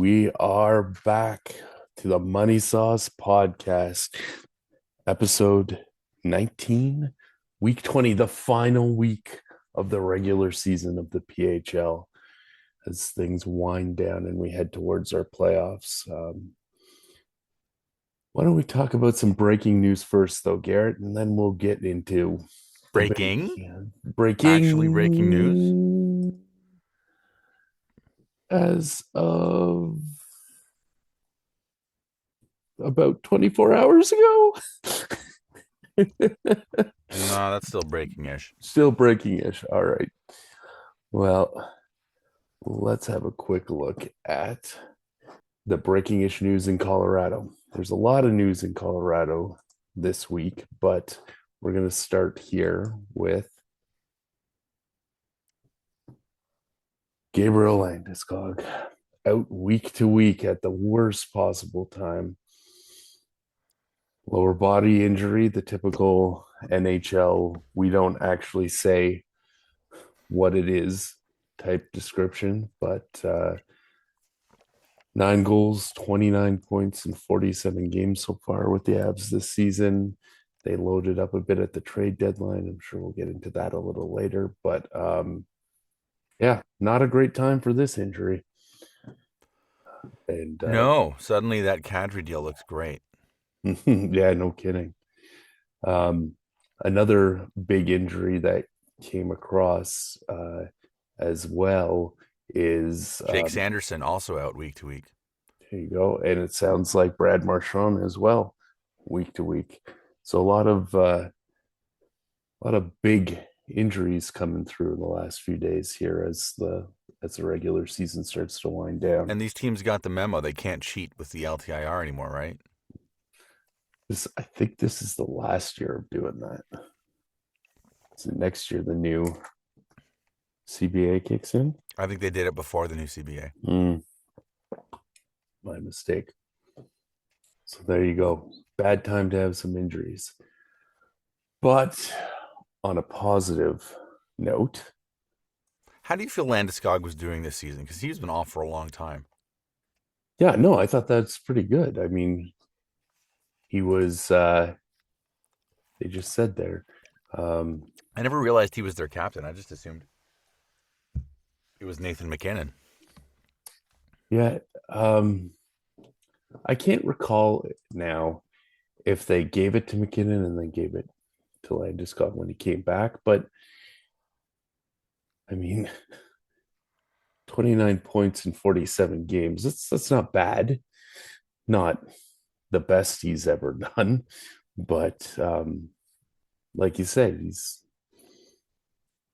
We are back to the MoneySauce Podcast, episode 19, week 20, the final week of the regular season of the PHL as things wind down and we head towards our playoffs. Why don't we talk about some breaking news first, though, Garrett, and then we'll get into Breaking news. As of about 24 hours ago. No, that's still breaking-ish. Still breaking-ish. All right. Well, let's have a quick look at the breaking-ish news in Colorado. There's a lot of news in Colorado this week, but we're going to start here with Gabriel Landeskog out week to week at the worst possible time. Lower body injury, the typical NHL, we don't actually say what it is type description, but 9 goals, 29 points in 47 games so far with the Avs this season. They loaded up a bit at the trade deadline. I'm sure we'll get into that a little later, but yeah, not a great time for this injury. And no, suddenly that Kadri deal looks great. Yeah, no kidding. Another big injury that came across as well is Jake Sanderson, also out week to week. There you go. And it sounds like Brad Marchand as well, week to week. So a lot of big injuries coming through in the last few days here as the regular season starts to wind down. And these teams got the memo; they can't cheat with the LTIR anymore, right? I think this is the last year of doing that. So next year the new CBA kicks in. I think they did it before the new CBA. My mistake. So there you go. Bad time to have some injuries. But on a positive note, how do you feel Landeskog was doing this season? Because he's been off for a long time. Yeah, no, I thought that's pretty good. I mean, he was, they just said there. I never realized he was their captain. I just assumed it was Nathan MacKinnon. Yeah. I can't recall now if they gave it to MacKinnon and then gave it to Landeskog when he came back. But, I mean, 29 points in 47 games. That's not bad. Not the best he's ever done. But like you said, he's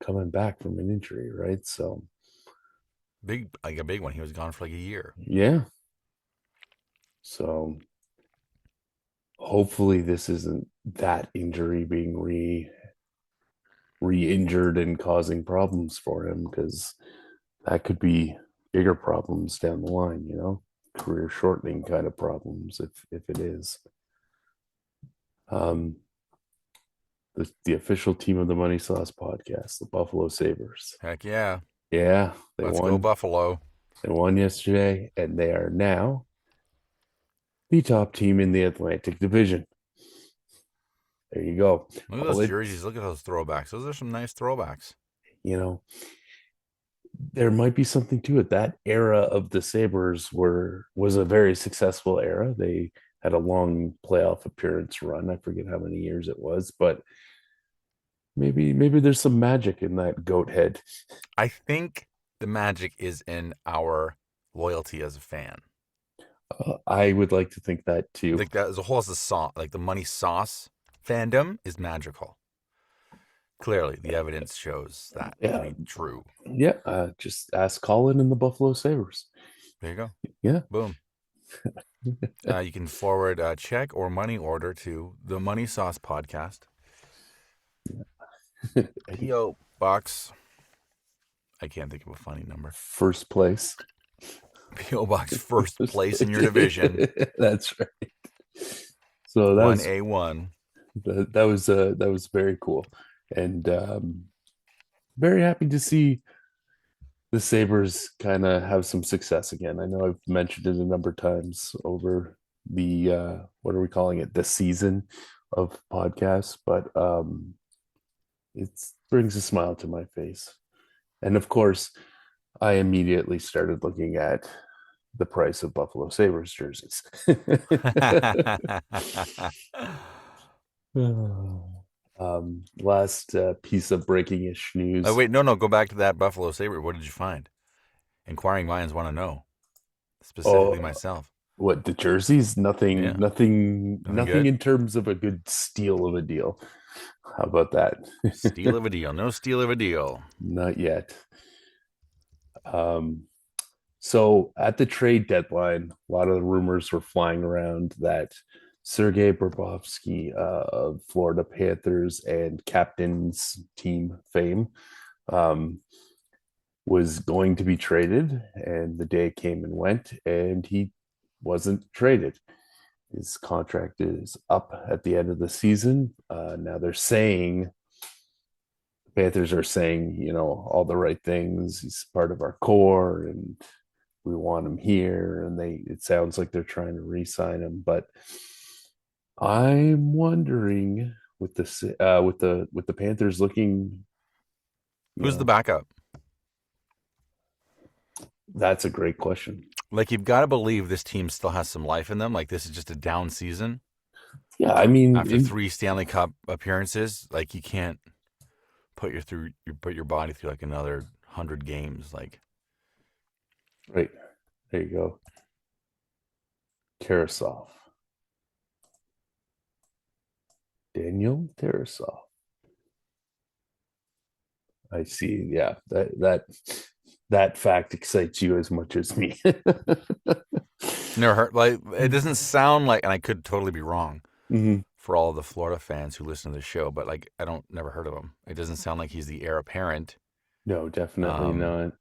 coming back from an injury, right? So a big one. He was gone for like a year. Yeah. So hopefully this isn't that injury being re-injured and causing problems for him, because that could be bigger problems down the line, career shortening kind of problems if it is. The official team of the MoneySauce Podcast, the Buffalo Sabres. Heck yeah. Yeah. Let's go Buffalo. They won yesterday, and they are now the top team in the Atlantic Division. There you go. Look at those jerseys. Look at those throwbacks. Those are some nice throwbacks. There might be something to it. That era of the Sabres was a very successful era. They had a long playoff appearance run. I forget how many years it was, but maybe there's some magic in that goat head. I think the magic is in our loyalty as a fan. I would like to think that too. I think that as a whole, as the MoneySauce fandom is magical. Clearly, the evidence shows that to be true. Yeah, just ask Colin and the Buffalo Sabres. There you go. Yeah. Boom. You can forward a check or money order to the MoneySauce Podcast. P.O. Box. I can't think of a funny number. First place. P.O. Box, first place in your division. That's right. So that 1A1. That was very cool, and very happy to see the Sabres kind of have some success again. I know I've mentioned it a number of times over the what are we calling it? The season of podcasts, but it brings a smile to my face. And of course, I immediately started looking at the price of Buffalo Sabres jerseys. Last piece of breaking-ish Oh, news. wait, no, go back to that Buffalo Sabre. What did you find? Inquiring minds want to know, specifically Oh, myself. what the jerseys? Nothing, Yeah, nothing, nothing nothing good. in terms of a good steal of a deal. How about that? Steal of a deal. No steal of a deal. Not yet. Um, so at the trade deadline, a lot of the rumors were flying around that Sergei Bobrovsky of Florida Panthers and captain's team fame was going to be traded, and the day came and went, and he wasn't traded. His contract is up at the end of the season. Now they're saying, Panthers are saying, all the right things. He's part of our core, and we want him here. And it sounds like they're trying to re-sign him, but I'm wondering with the Panthers looking, you Who's the know, backup? that's a great question. Like, you've got to believe this team still has some life in them. Like, this is just a down season. Yeah, I mean, After 3 Stanley Cup appearances, like, you can't put your body through like another 100 games. Like, right there you go, Tarasov, Daniel Tarasov. I see. Yeah, that fact excites you as much as me. never heard. Like, it doesn't sound like, and I could totally be wrong Mhm. for all of the Florida fans who listen to the show, but like, I don't never heard of him. It doesn't sound like he's the heir apparent. No, definitely Um, not.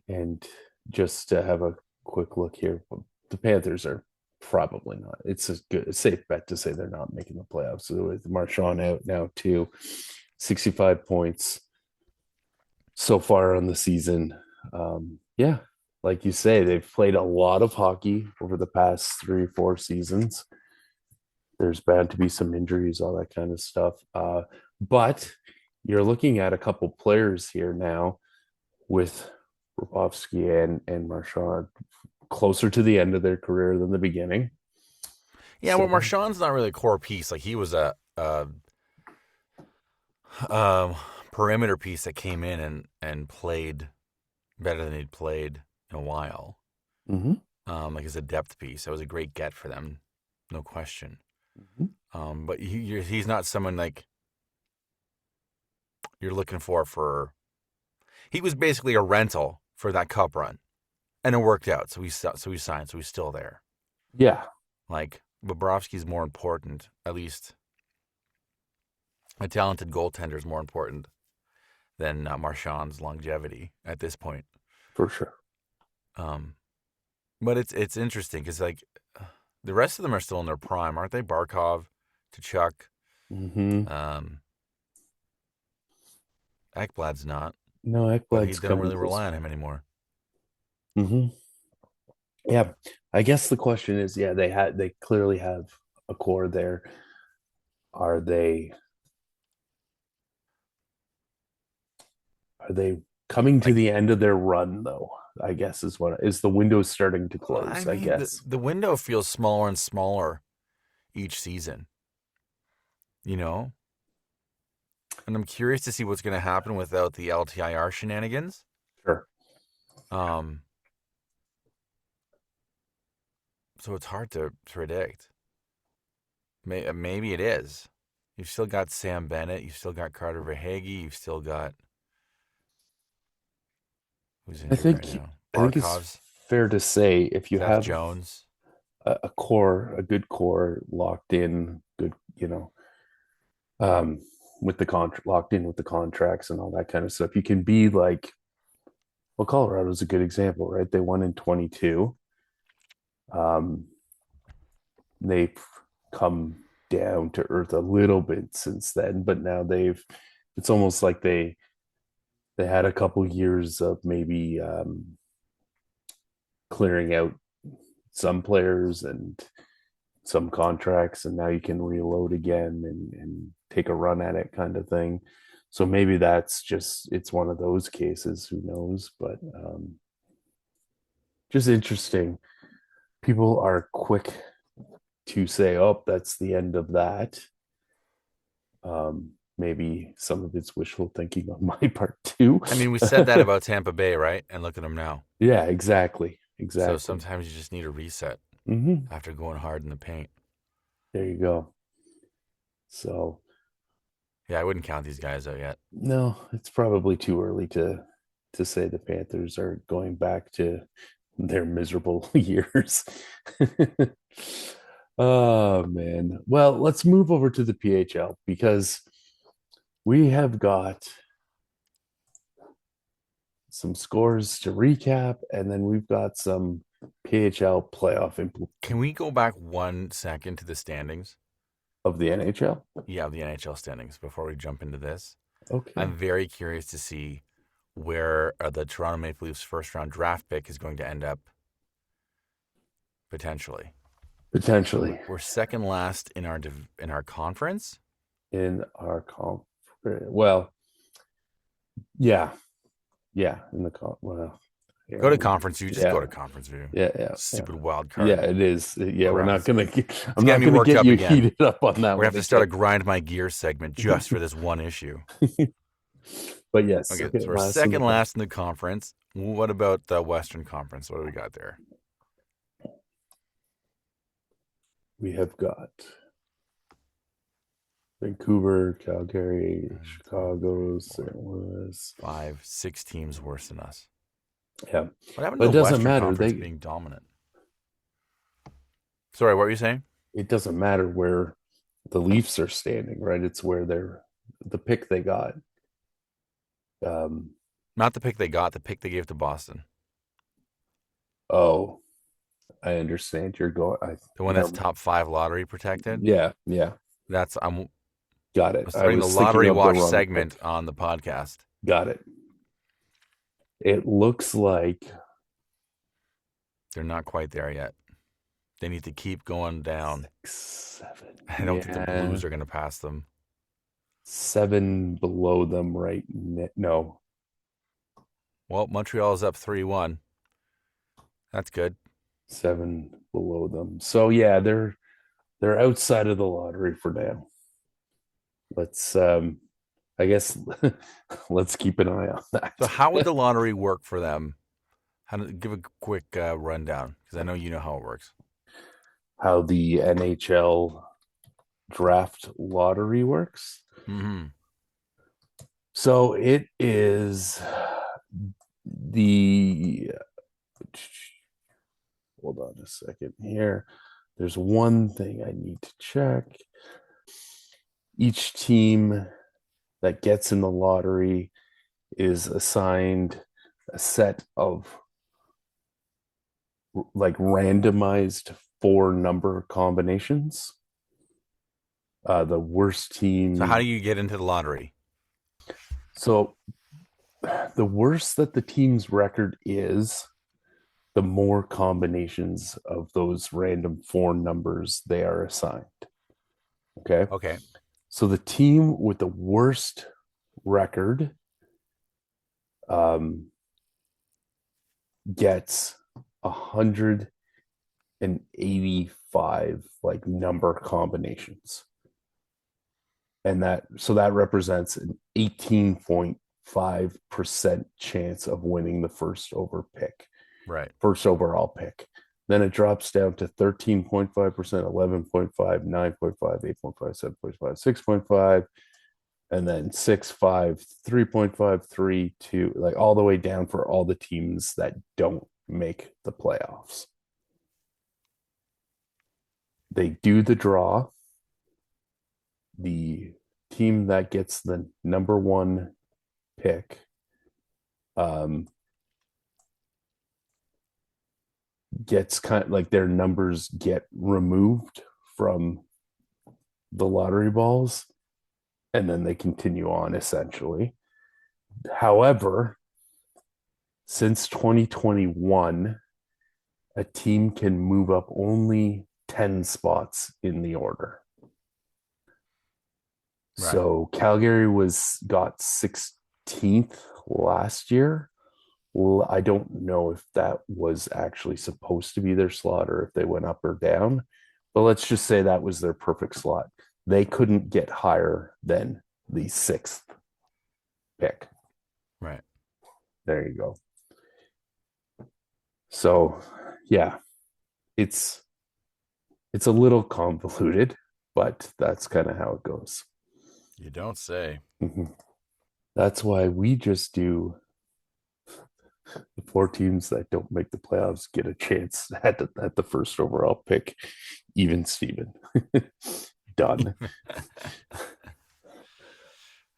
And just to have a quick look here, the Panthers are probably not. It's a safe bet to say they're not making the playoffs. So with Marchand out now too, 65 points so far on the season. Yeah, like you say, they've played a lot of hockey over the past 3 or 4 seasons. There's bound to be some injuries, all that kind of stuff. But you're looking at a couple players here now with Bobrovsky and Marchand closer to the end of their career than the beginning. yeah, well, So Marchand's not really a core piece. Like, he was a um, perimeter piece that came in and played better than he'd played in a while. mhm, Like, as a depth piece, that was a great get for them, no question. mhm. But he's not someone like you're looking for. He was basically a rental for that cup run, and it worked out. So he signed. So he's still there. Yeah, Like, Bobrovsky's more important. At least a talented goaltender is more important than Marchand's longevity at this point. for sure. Um, but it's interesting because, like, the rest of them are still in their prime, aren't they? Barkov, Tkachuk, Hmm. um, Ekblad's not, No, but Ekblad's they don't coming really close. rely on him anymore. Hmm. Yeah, I guess the question is, yeah, they clearly have a core there. Are they are they coming to Like, the end of their run though? I guess is the window starting to I close, I mean, guess. the window feels smaller and smaller each season, you know? And I'm curious to see what's going to happen without the LTIR shenanigans. Sure. Um, so it's hard to predict. Maybe it is. You've still got Sam Bennett. You've still got Carter Verhaeghe. You've still got who's I injured right think now. I think it's Barkov's, fair to say if you Seth have Jones. a core, a good core locked in, good, um, with the contract locked in with the contracts and all that kind of stuff, you can be like, well, Colorado's a good example, right? They won in 22. Um, they've come down to earth a little bit since then, but now it's almost like they they had a couple years of maybe clearing out some players and some contracts, and now you can reload again and take a run at it, kind of thing. So maybe that's just, it's one of those cases. Who knows? But just interesting. People are quick to say, "Oh, that's the end of that." Maybe some of it's wishful thinking on my part too. I mean, we said that about Tampa Bay, right? And look at them now. Yeah, exactly. So Exactly. sometimes you just need a reset after going hard in the paint. There you go. So, yeah, I wouldn't count these guys out yet. No, it's probably too early to say the Panthers are going back to their miserable years. Oh man. Well, let's move over to the PHL because we have got some scores to recap, and then we've got some PHL playoff Can we go back 1 second to the standings? Of the NHL? Yeah, the NHL standings before we jump into this. Okay. I'm very curious to see where the Toronto Maple Leafs first round draft pick is going to end up potentially. We're second last in our conference. In our conference. Well, yeah. In the well. Yeah, go to conference view. Just go to conference view. Yeah. Stupid wild card. Yeah, it is. Yeah, we're not gonna. I'm not gonna get you heated up on that. We're gonna have to start a grind my gears segment just for this one issue. But yes. Okay, so we're second last in the conference. What about the Western Conference? What do we got there? We have got Vancouver, Calgary, Chicago, St. Louis. 5-6 teams worse than us. Yeah. What happened to the Western Conference being dominant? Sorry, what were you saying? It doesn't matter where the Leafs are standing, right? It's where they're the pick they got. Not the pick they got, the pick they gave to Boston. Oh, I understand. You're going. The one that's top 5 lottery protected. Yeah. That's got it. I'm starting the lottery watch segment on the podcast. Got it. It looks like they're not quite there yet. They need to keep going down. 6, 7. I don't think the Blues are going to pass them. 7 below them, right? No. Well, Montreal is up 3-1. That's good. 7 below them. So yeah, they're outside of the lottery for now. Let's I guess let's keep an eye on that. So how would the lottery work for them? Give a quick rundown, because I know you know how it works. How the NHL draft lottery works. Mm-hmm. So it is hold on a second here. There's one thing I need to check. Each team that gets in the lottery is assigned a set of like randomized 4 number combinations. The worst team. So how do you get into the lottery? So the worse that the team's record is, the more combinations of those random 4 numbers they are assigned. Okay. So the team with the worst record gets 185 like number combinations. And that represents an 18.5% chance of winning the first overall pick. Then it drops down to 13.5%, 11.5, 9.5, 8.5, 7.5, 6.5, and then 6.5, 3.5, 3, 2, like all the way down for all the teams that don't make the playoffs. They do the draw. The team that gets the number 1 pick gets kind of like their numbers get removed from the lottery balls, and then they continue on essentially. However, since 2021, a team can move up only 10 spots in the order. Right. So Calgary got 16th last year. Well, I don't know if that was actually supposed to be their slot or if they went up or down, but let's just say that was their perfect slot. They couldn't get higher than the sixth pick. Right. There you go. So, yeah, it's it's a little convoluted, but that's kind of how it goes. You don't say. Mhm. That's why we just do the four teams that don't make the playoffs get a chance at the first overall pick. Even Steven. Done.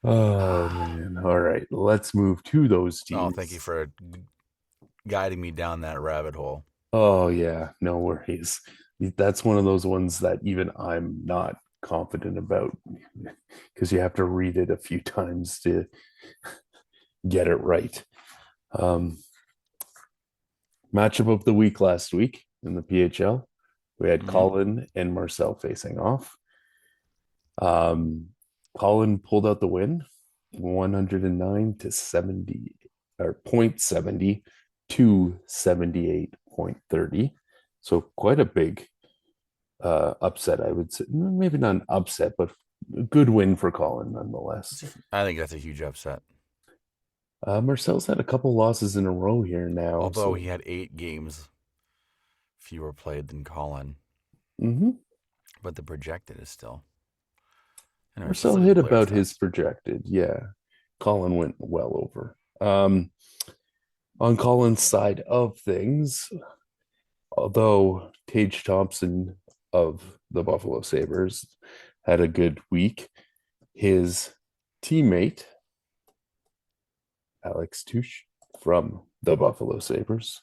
Oh man. All right. Let's move to those Oh, thank you teams. for guiding me down that rabbit hole. Oh yeah, no worries. That's one of those ones that even I'm not confident about because you have to read it a few times to get it right. Um, Matchup of the week last week in the PHL. We had Mm-hmm. Colin and Marcel facing off. Um, Colin pulled out the win, 109 to 70 or 0.70 to 78.30. So quite a big upset, I would say. Maybe not an upset, but a good win for Colin nonetheless. I think that's a huge upset. Marcel's had a couple losses in a row here now. Although So, he had 8 games fewer played than Colin, mhm. but the projected is still. Anyways, let's Marcel look at the hit player about his stats. projected. Yeah. Colin went well over. On Colin's side of things, although Tage Thompson of the Buffalo Sabres had a good week, his teammate, Alex Touche from the Buffalo Sabres,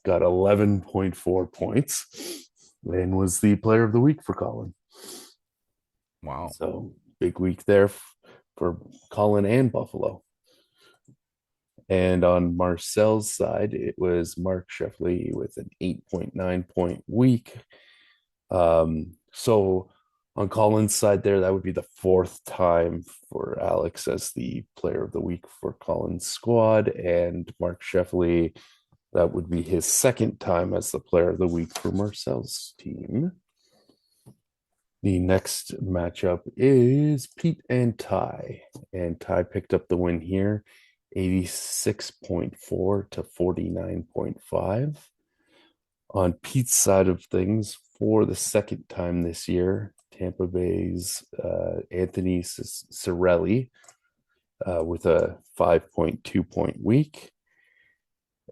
got 11.4 points and was the player of the week for Colin. Wow. So big week there for Colin and Buffalo. And on Marcel's side, it was Mark Sheffley with an 8.9 point week. So on Colin's side there, that would be the fourth time for Alex as the player of the week for Colin's squad. And Mark Sheffley, that would be his second time as the player of the week for Marcel's team. The next matchup is Pete and Ty. And Ty picked up the win here, 86.4 to 49.5. On Pete's side of things, for the second time this year, Tampa Bay's Anthony Cirelli with a 5.2 point week.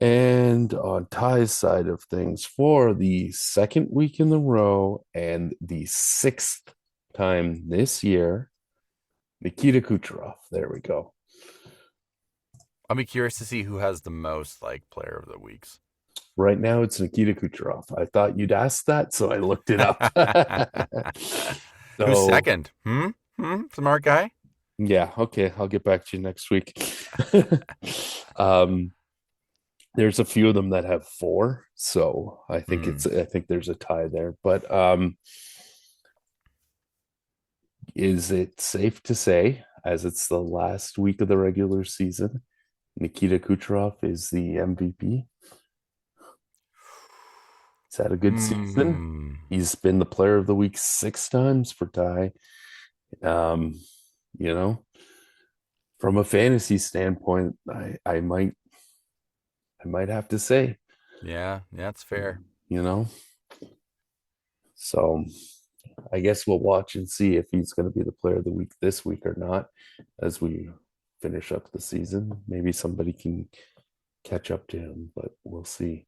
And on Ty's side of things, for the second week in the row and the sixth time this year, Nikita Kucherov. There we go. I'll be curious to see who has the most player of the weeks. Right now, it's Nikita Kucherov. I thought you'd ask that, so I looked it up. Who's So, second? Smart guy? yeah, okay, I'll get back to you next week. um, there's a few of them that have four, so I think there's a tie there. But is it safe to say, as it's the last week of the regular season, Nikita Kucherov is the MVP? He's had a good season. Hmm. He's been the player of the week six times for Ty. Um, you know, from a fantasy standpoint, I might have to say, Yeah, that's fair. you know. So I guess we'll watch and see if he's going to be the player of the week this week or not as we finish up the season. Maybe somebody can catch up to him, but we'll see.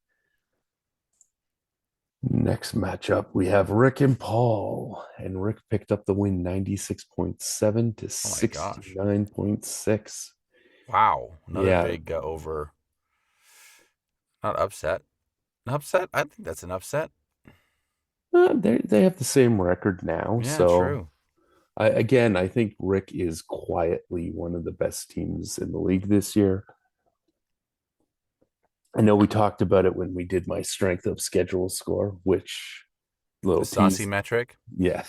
Next matchup, we have Rick and Paul, and Rick picked up the win 96.7 to Oh my gosh. 69.6. Wow. Another Yeah, big over. Not upset. An upset? I think that's an upset. they have the same record now, Yeah, so true. I think Rick is quietly one of the best teams in the league this year. I know we talked about it when we did my strength of schedule score, which The little saucy tease, metric. yeah,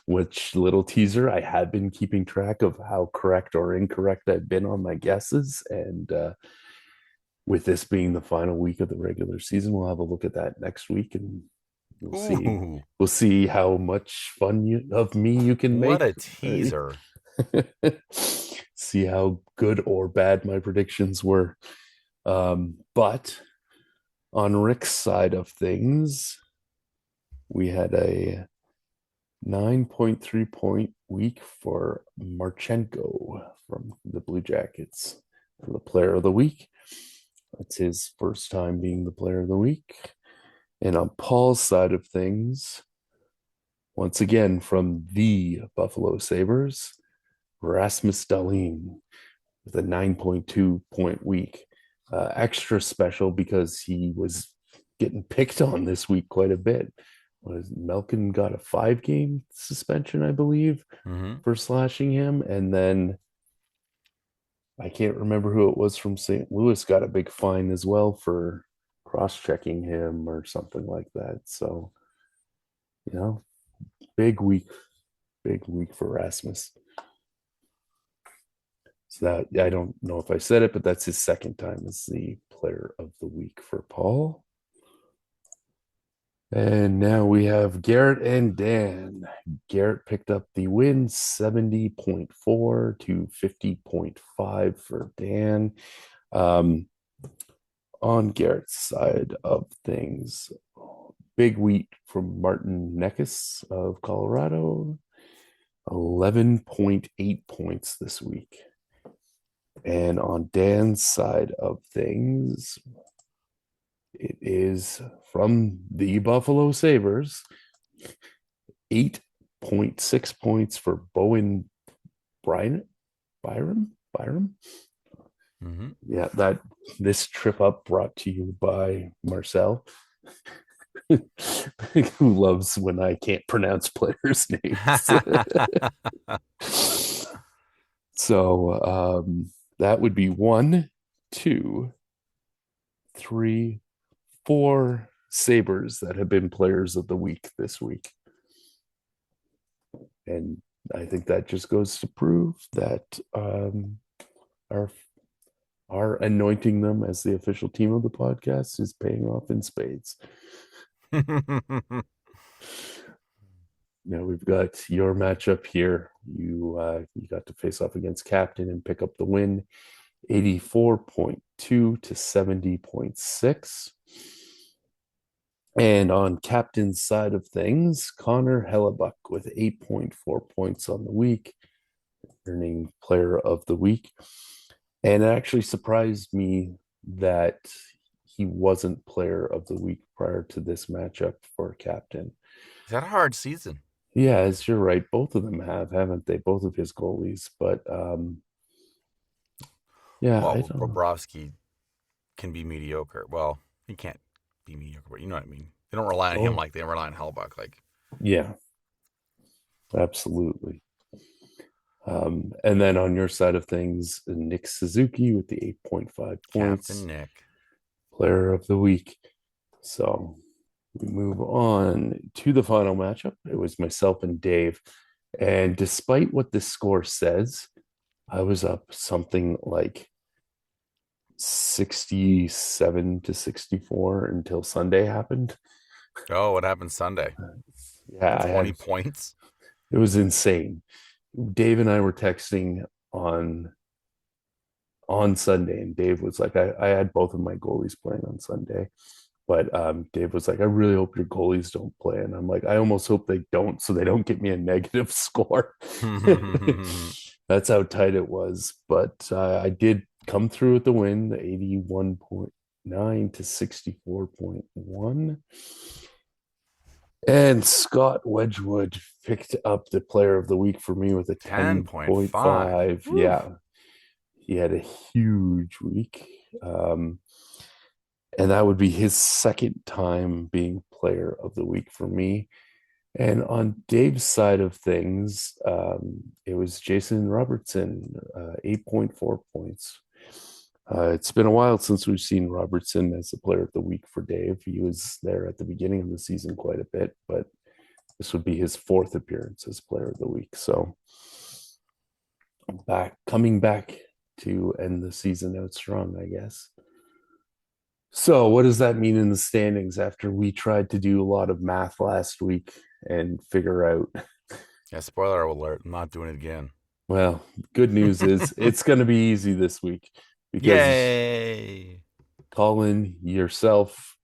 which little teaser. I had been keeping track of how correct or incorrect I've been on my guesses, and with this being the final week of the regular season, we'll have a look at that next week, and we'll see. Ooh, We'll see how much fun of me you can what make. a teaser. See how good or bad my predictions were. But on Rick's side of things, we had a 9.3 point week for Marchenko from the Blue Jackets for the player of the week. That's his first time being the player of the week. And on Paul's side of things, once again from the Buffalo Sabres, Rasmus Dahlin with a 9.2 point week. Extra special because he was getting picked on this week quite a bit. Was Malkin got a 5-game suspension, I believe, for slashing him, and then I can't remember who it was from St. Louis got a big fine as well for cross-checking him or something like that. So, you know, big week, big week for Rasmus. So that I don't know if I said it, but that's his second time as the player of the week for Paul. And now we have Garrett and Dan. Garrett picked up the win 70.4 to 50.5 for Dan. On Garrett's side of things, big week from Martin Necas of Colorado, 11.8 points this week. And on Dan's side of things, it is from the Buffalo Sabres, 8.6 points for Bowen Byram. Mm-hmm. Yeah, that this trip up brought to you by Marcel, who loves when I can't pronounce players' names. So that would be 1, 2, 3, 4 Sabres that have been players of the week this week. And I think that just goes to prove that our anointing them as the official team of the podcast is paying off in spades. Now we've got your matchup here. You got to face off against Captain and pick up the win, 84.2 to 70.6. And on Captain's side of things, Connor Hellebuck with 8.4 points on the week, earning player of the week. And it actually surprised me that he wasn't player of the week prior to this matchup for Captain. Is that a hard season? Yeah, as you're right. Both of them haven't they? Both of his goalies. But yeah, I Well, don't know. Bobrovsky can be mediocre. Well, he can't be mediocre, but you know what I mean. They don't rely on him Oh, like they rely on Hellbuck. Like, yeah, absolutely. And then on your side of things, Nick Suzuki with the 8.5 Captain points, Nick. player of the week. So we move on to the final matchup. It was myself and Dave. And despite what the score says, I was up something like 67 to 64 until Sunday happened. Oh, what happened Sunday? Yeah, 20 points. it was insane. Dave and I were texting on Sunday, and Dave was like, I had both of my goalies playing on Sunday, but Dave was like, I really hope your goalies don't play. And I'm like, I almost hope they don't so they don't get me a negative score. That's how tight it was. But I did come through with the win, the 81.9 to 64.1. And Scott Wedgwood picked up the player of the week for me with a 10.5. 10.5. Yeah, he had a huge week. And that would be his second time being player of the week for me. And on Dave's side of things, it was Jason Robertson, 8.4 points. It's been a while since we've seen Robertson as the player of the week for Dave. He was there at the beginning of the season quite a bit, but this would be his fourth appearance as player of the week. So coming back to end the season out strong, I guess. So what does that mean in the standings after we tried to do a lot of math last week and figure out? Yeah, spoiler alert, I'm not doing it again. Well, good news is it's going to be easy this week because Yay! Colin, yourself,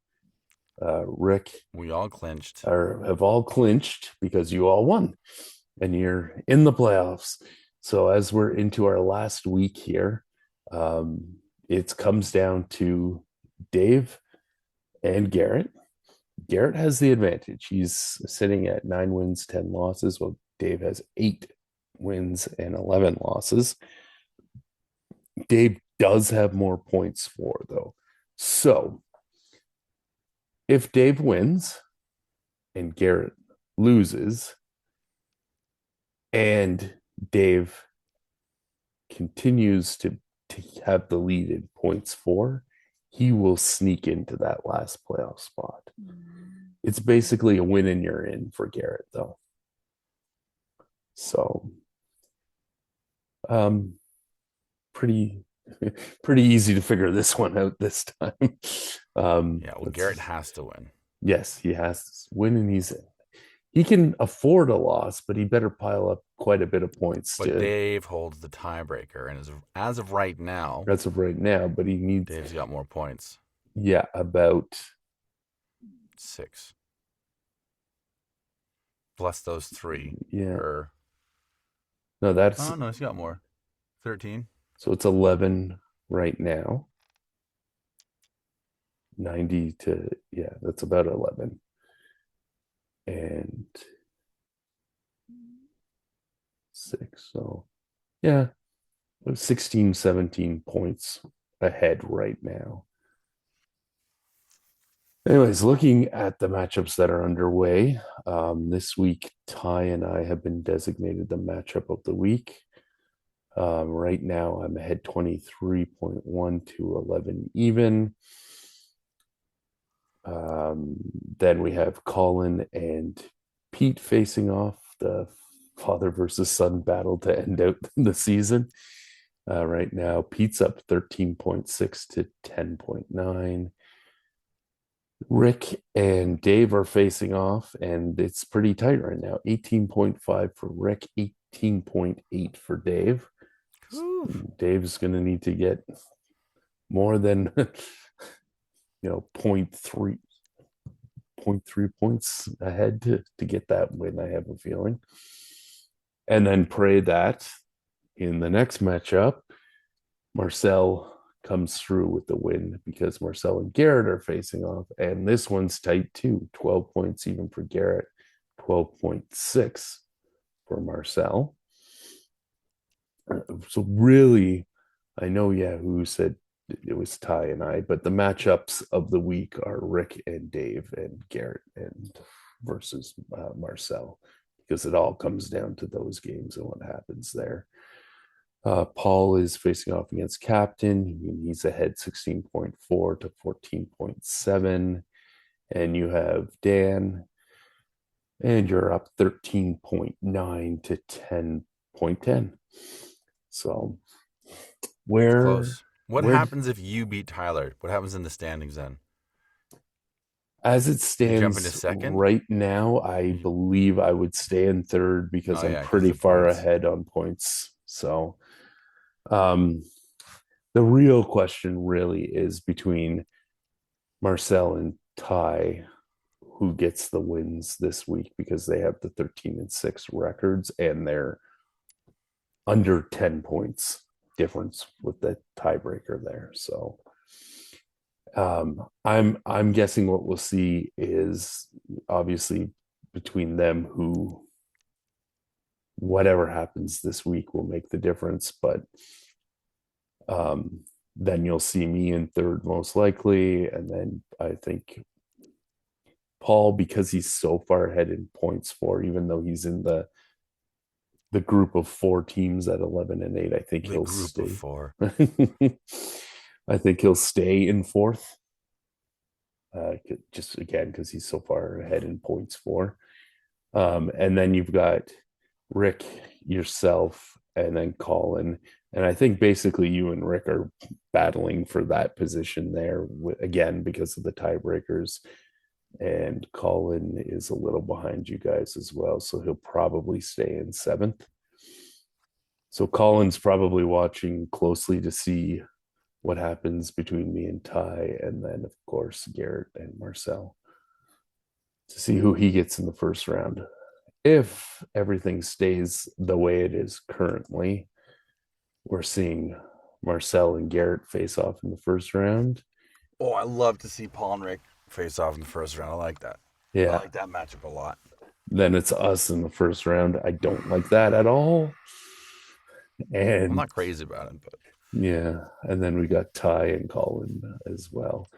Rick, We all clinched. have all clinched because you all won and you're in the playoffs. So as we're into our last week here, it comes down to Dave and Garrett. Garrett has the advantage. He's sitting at 9 wins, 10 losses, while Dave has 8 wins and 11 losses. Dave does have more points for, though. So if Dave wins and Garrett loses, and Dave continues to have the lead in points for, he will sneak into that last playoff spot. It's basically a win and you're in for Garrett, though. So, pretty easy to figure this one out this time. Garrett has to win. Yes, he has to win and he's in. He can afford a loss, but he better pile up quite a bit of points. But Dave holds the tiebreaker, and as of right now, but he needs. Dave's got more points. Yeah, about 6. Plus those 3. Yeah. No, that's. Oh no, he's got more. 13. So it's 11 right now. 90 to that's about 11. And 6. So, 16, 17 points ahead right now. Anyways, looking at the matchups that are underway, this week, Ty and I have been designated the matchup of the week. Right now, I'm ahead 23.1 to 11 even. Then we have Colin and Pete facing off, the father versus son battle to end out the season. Right now, Pete's up 13.6 to 10.9. Rick and Dave are facing off, and it's pretty tight right now. 18.5 for Rick, 18.8 for Dave. Dave's going to need to get more than 0.3 points ahead to get that win, I have a feeling. And then pray that in the next matchup, Marcel comes through with the win, because Marcel and Garrett are facing off, and this one's tight too. 12 points even for Garrett, 12.6 for Marcel. So really, I know who said it was Ty and I, but the matchups of the week are Rick and Dave and Garrett and versus Marcel, because it all comes down to those games and what happens there. Paul is facing off against Captain. He's ahead 16.4 to 14.7. And you have Dan, and you're up 13.9 to 10.10. So close. What happens if you beat Tyler? What happens in the standings then? As it stands right now, I believe I would stay in third, because I'm pretty far ahead on points. So the real question really is between Marcel and Ty, who gets the wins this week, because they have the 13-6 records and they're under 10 points difference with the tiebreaker there. So I'm guessing what we'll see is obviously between them, who whatever happens this week will make the difference. But then you'll see me in third most likely, and then I think Paul, because he's so far ahead in points for, even though he's in the group of 4 teams at 11-8, I think The he'll group stay. of 4. I think he'll stay in 4th. Just again, because he's so far ahead in points for. And then you've got Rick, yourself, and then Colin. And I think basically you and Rick are battling for that position there again because of the tiebreakers. And Colin is a little behind you guys as well. So he'll probably stay in 7th. So Colin's probably watching closely to see what happens between me and Ty, and then, of course, Garrett and Marcel to see who he gets in the first round. If everything stays the way it is currently, we're seeing Marcel and Garrett face off in the first round. Oh, I love to see Paul and Rick face off in the first round. I like that. Yeah. I like that matchup a lot. Then it's us in the first round. I don't like that at all. And I'm not crazy about it, but yeah. And then we got Ty and Colin as well.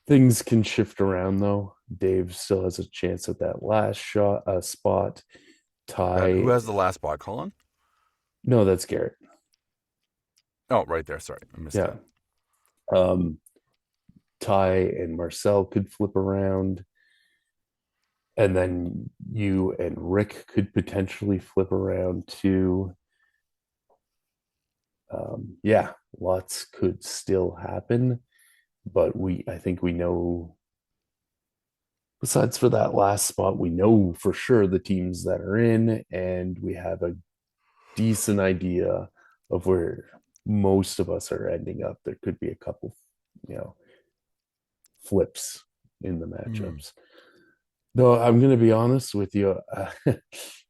Things can shift around though. Dave still has a chance at that last spot. Ty. who has the last spot, Colin? No, that's Garrett. Oh, right there. Sorry, I missed that. Ty and Marcel could flip around. And then you and Rick could potentially flip around too. Yeah, lots could still happen. But I think we know, besides for that last spot, we know for sure the teams that are in, and we have a decent idea of where most of us are ending up. There could be a couple, flips in the matchups. Though I'm going to be honest with you,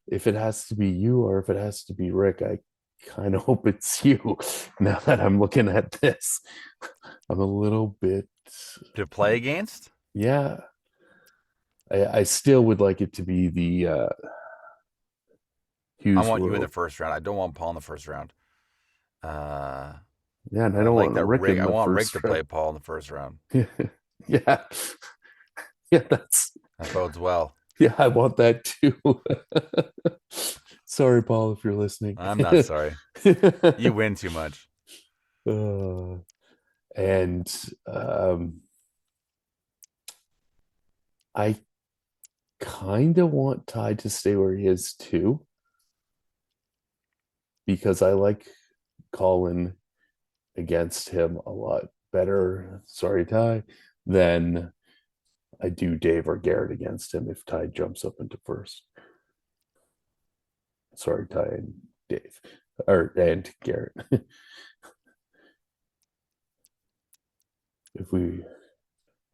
if it has to be you or if it has to be Rick, I kind of hope it's you. Now that I'm looking at this, I'm a little bit to play against. Yeah, I still would like it to be the Hughes. I want World. you in the first round. I don't want Paul in the first round. Yeah, and I don't want that Rick. I want Rick to play Paul in the first round. Yeah, that bodes well. Yeah, I want that too. Sorry, Paul, if you're listening. I'm not sorry. You win too much. And I kind of want Ty to stay where he is too, because I like Colin against him a lot better. Sorry, Ty, than I do Dave or Garrett against him if Ty jumps up into first. Sorry, Ty and Dave, and Garrett.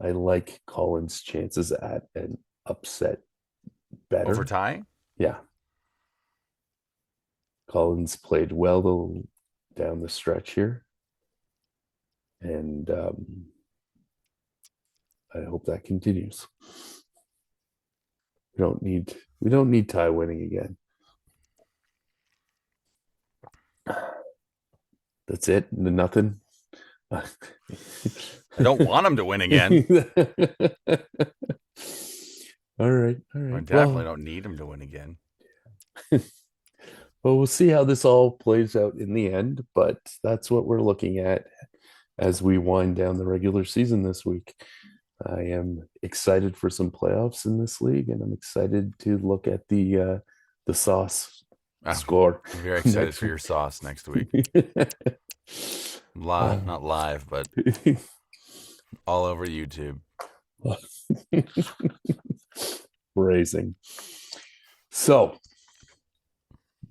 I like Colin's chances at an upset better. Over Ty? Yeah. Colin's played well down the stretch here. And I hope that continues. We don't need Ty winning again. That's it. Nothing. I don't want him to win again. All right. I definitely don't need him to win again. Well, we'll see how this all plays out in the end, but that's what we're looking at as we wind down the regular season this week. I am excited for some playoffs in this league, and I'm excited to look at the sauce score. I'm very excited for your sauce next week. Not live, but all over YouTube. Raising. So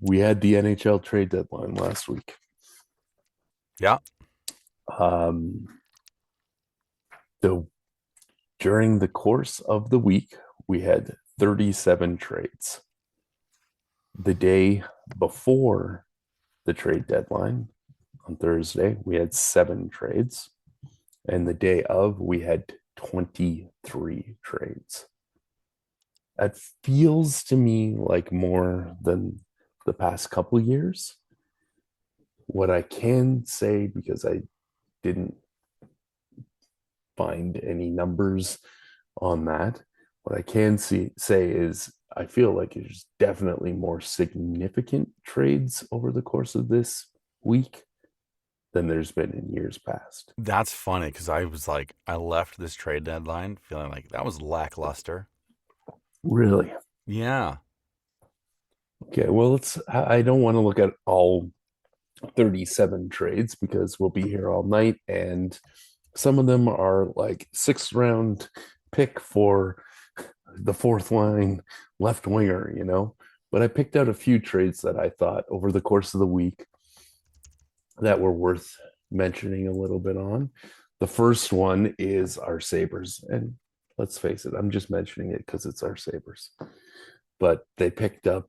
we had the NHL trade deadline last week. Yeah. During the course of the week, we had 37 trades. The day before the trade deadline, on Thursday, we had 7 trades. And the day of, we had 23 trades. That feels to me like more than the past couple years. What I can say, because I didn't find any numbers on that, What I can say is I feel like there's definitely more significant trades over the course of this week than there's been in years past. That's funny because I was like, I left this trade deadline feeling like that was lackluster. Really? Yeah. Okay, well, I don't want to look at all 37 trades because we'll be here all night, and some of them are like sixth round pick for the fourth line left winger, But I picked out a few trades that I thought over the course of the week that were worth mentioning a little bit on. The first one is our Sabres. And let's face it, I'm just mentioning it because it's our Sabres. But they picked up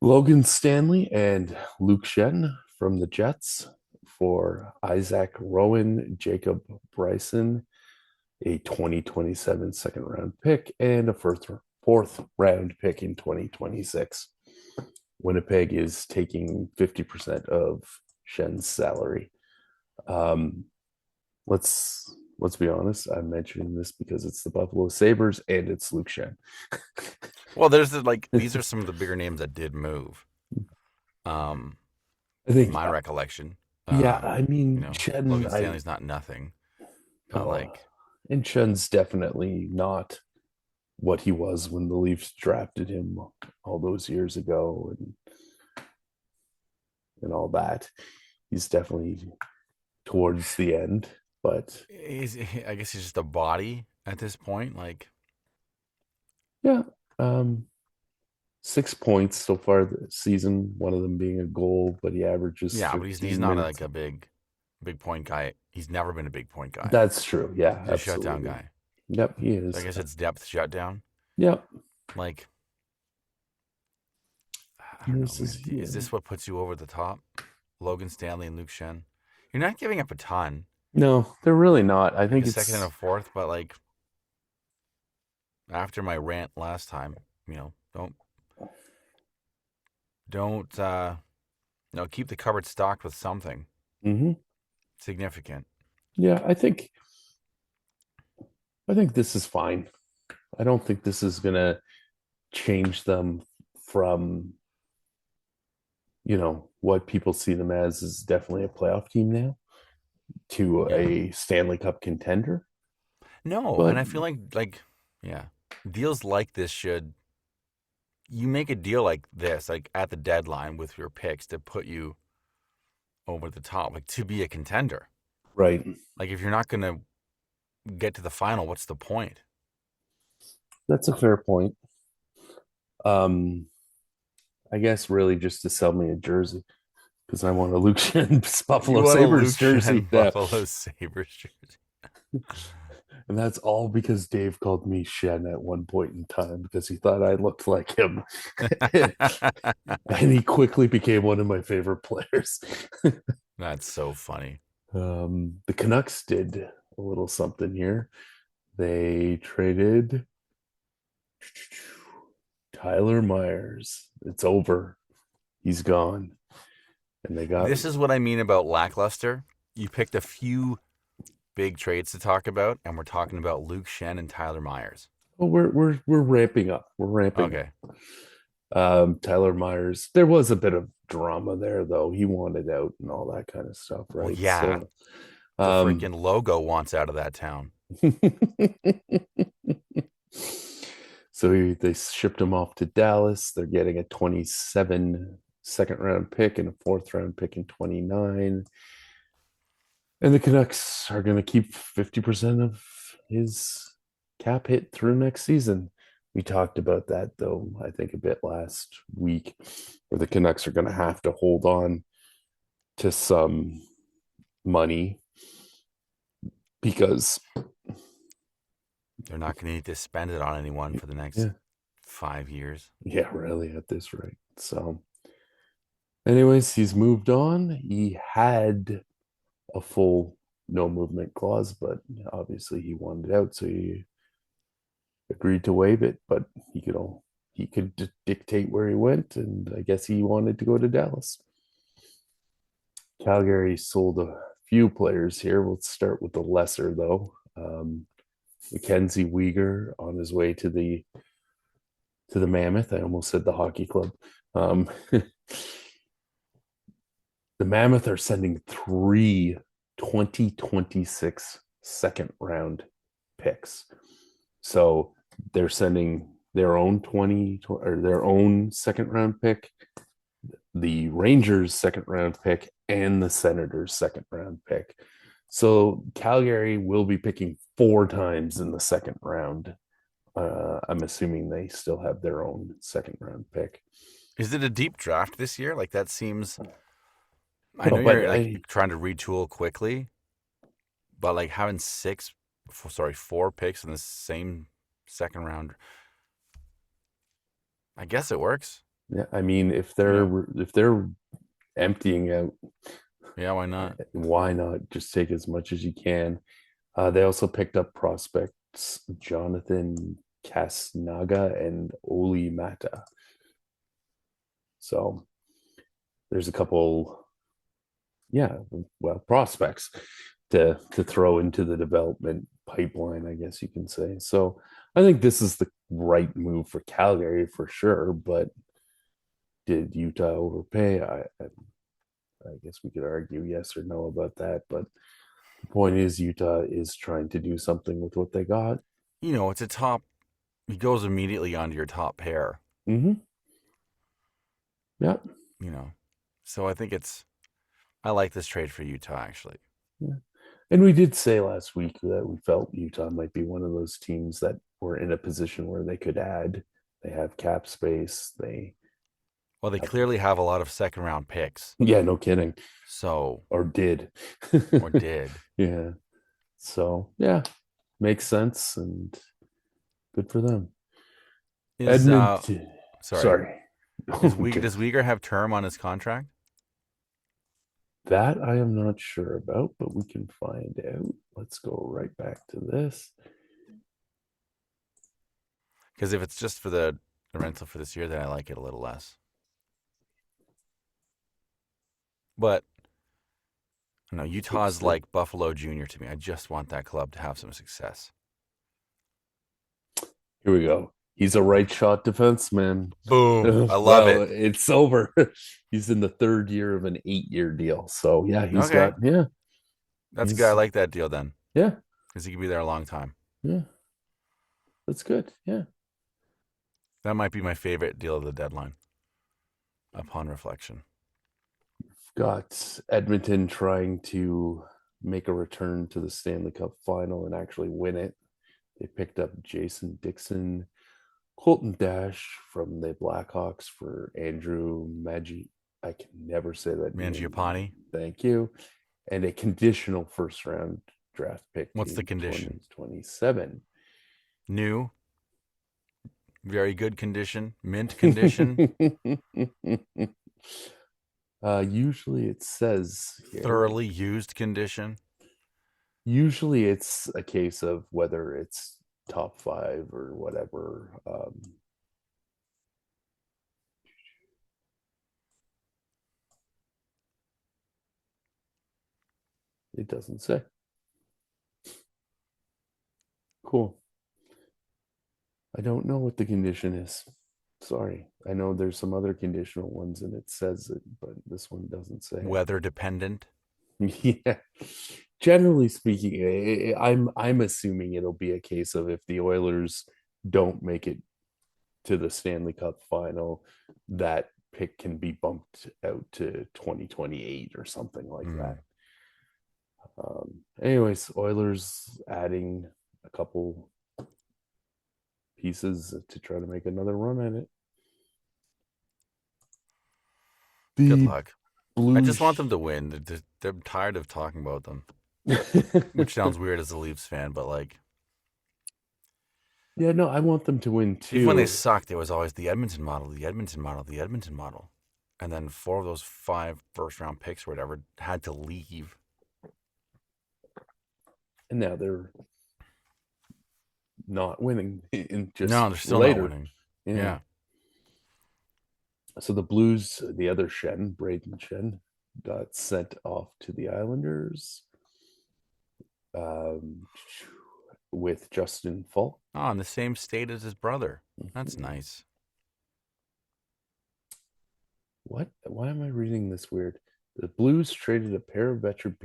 Logan Stanley and Luke Shen from the Jets for Isaac Rowan, Jacob Bryson, a 2027 second round pick, and a fourth round pick in 2026. Winnipeg is taking 50% of Shen's salary. Let's be honest. I'm mentioning this because it's the Buffalo Sabres and it's Luke Shen. Well, these are some of the bigger names that did move. I In think, my recollection. yeah, I mean, Shen, Logan Stanley's not nothing, but and Shen's definitely not what he was when the Leafs drafted him all those years ago and all that. He's definitely towards the end, but I guess he's just a body at this point. yeah, 6 points so far this season. One of them being a goal, but he averages yeah, but he's 15 not minutes. like a big point guy. He's never been a big point guy. That's true. Yeah, He's a absolutely. shutdown guy. Yep, he is. So I guess it's depth shutdown. Yep. Like, I don't know, man. Is this what puts you over the top? Logan Stanley and Luke Shen. You're not giving up a ton. No, they're really not. I think A it's second and a fourth, but after my rant last time, don't keep the cupboard stocked with something significant. Yeah, I think this is fine. I don't think this is gonna change them from what people see them as is definitely a playoff team now to a Stanley Cup contender. No, and I feel yeah, deals like this you make a deal like this, at the deadline with your picks to put you over the top, to be a contender. Right. If you're not going to get to the final, what's the point? That's a fair point. I guess really just to sell me a jersey because I want a Luke Shen Buffalo Sabres jersey. Buffalo Sabres jersey. And that's all because Dave called me Shen at one point in time because he thought I looked like him. And he quickly became one of my favorite players. That's so funny. The Canucks did a little something here. They traded Tyler Myers. It's over. He's gone. And they got This is what I mean about lackluster. You picked a few big trades to talk about, and we're talking about Luke Shen and Tyler Myers. Oh, we're ramping up. We're ramping up. Tyler Myers, there was a bit of drama there, though. He wanted out and all that kind of stuff, right? Well, yeah. So, the freaking logo wants out of that town. So they shipped him off to Dallas. They're getting a 27 second round pick and a fourth round pick in 29. And the Canucks are going to keep 50% of his cap hit through next season. We talked about that, though, I think a bit last week, where the Canucks are going to have to hold on to some money because they're not going to need to spend it on anyone for the next 5 years. Yeah, really, at this rate. So, anyways, he's moved on. He had a full no movement clause, but obviously he wanted out, so he agreed to waive it. But he could dictate where he went, and I guess he wanted to go to Dallas. Calgary sold a few players here. We'll start with the lesser, though. Mackenzie Weegar on his way to the Mammoth. I almost said the hockey club. The Mammoth are sending 2026 second round picks. So they're sending their own 20 or their own second round pick, the Rangers second round pick, and the Senators second round pick. So Calgary will be picking 4 times in the second round. I'm assuming they still have their own second round pick. Is it a deep draft this year? Like that seems. I No, know but you're like trying to retool quickly, but like having 4 picks in the same second round, I guess it works. yeah, I mean, if they're emptying out, Yeah, why not? why not just take as much as you can? They also picked up prospects Jonathan Kasnaga and Oli Mata. So there's a couple, yeah, well, prospects to throw into the development pipeline, I guess you can say. So I think this is the right move for Calgary for sure. But did Utah overpay? I guess we could argue yes or no about that. But the point is, Utah is trying to do something with what they got. It's a top. He goes immediately onto your top pair. Mm-hmm. Yeah. So I think I like this trade for Utah actually. Yeah. And we did say last week that we felt Utah might be one of those teams that were in a position where they could add. They have cap space. They clearly have a lot of second round picks. Yeah, no kidding. So Or did. or did. Yeah. So yeah, makes sense and good for them. Edmonton. Sorry. Does Weegar have term on his contract? That I am not sure about, but we can find out. Let's go right back to this. Because if it's just for the rental for this year, then I like it a little less. But no, Utah's like Buffalo Junior to me. I just want that club to have some success. Here we go. He's a right shot defenseman. Boom. I love it. It's over. He's in the 3rd year of an 8-year deal. So yeah, he's Okay. got That's good. I like that deal then. Yeah. Because he could be there a long time. Yeah. That's good. Yeah. That might be my favorite deal of the deadline. Upon reflection. Got Edmonton trying to make a return to the Stanley Cup final and actually win it. They picked up Jason Dixon, Colton Dash from the Blackhawks for Andrew Maggi. I can never say that. Mangiapane. Thank you. And a conditional first round draft pick. What's the condition? 2027. New. Very good condition. Mint condition. Usually it says here, thoroughly used condition. Usually it's a case of whether it's top 5 or whatever. It doesn't say. Cool. I don't know what the condition is. Sorry. I know there's some other conditional ones and it says it, but this one doesn't say. Weather dependent. Yeah. Generally speaking, I'm assuming it'll be a case of if the Oilers don't make it to the Stanley Cup final, that pick can be bumped out to 2028 or something like that. Anyways, Oilers adding a couple pieces to try to make another run at it. Good luck. I just want them to win. They're tired of talking about them. Which sounds weird as a Leafs fan, but like... Yeah, no, I want them to win too. Even when they sucked, there was always the Edmonton model, the Edmonton model, the Edmonton model. And then 4 of those 5 first-round picks or whatever had to leave. And now they're not winning. No, they're still not winning. Yeah. So the Blues, the other Shen, Braden Shen, got sent off to the Islanders. with Justin Falk. Oh, in the same state as his brother. That's nice. What? Why am I reading this weird? The Blues traded a pair of veteran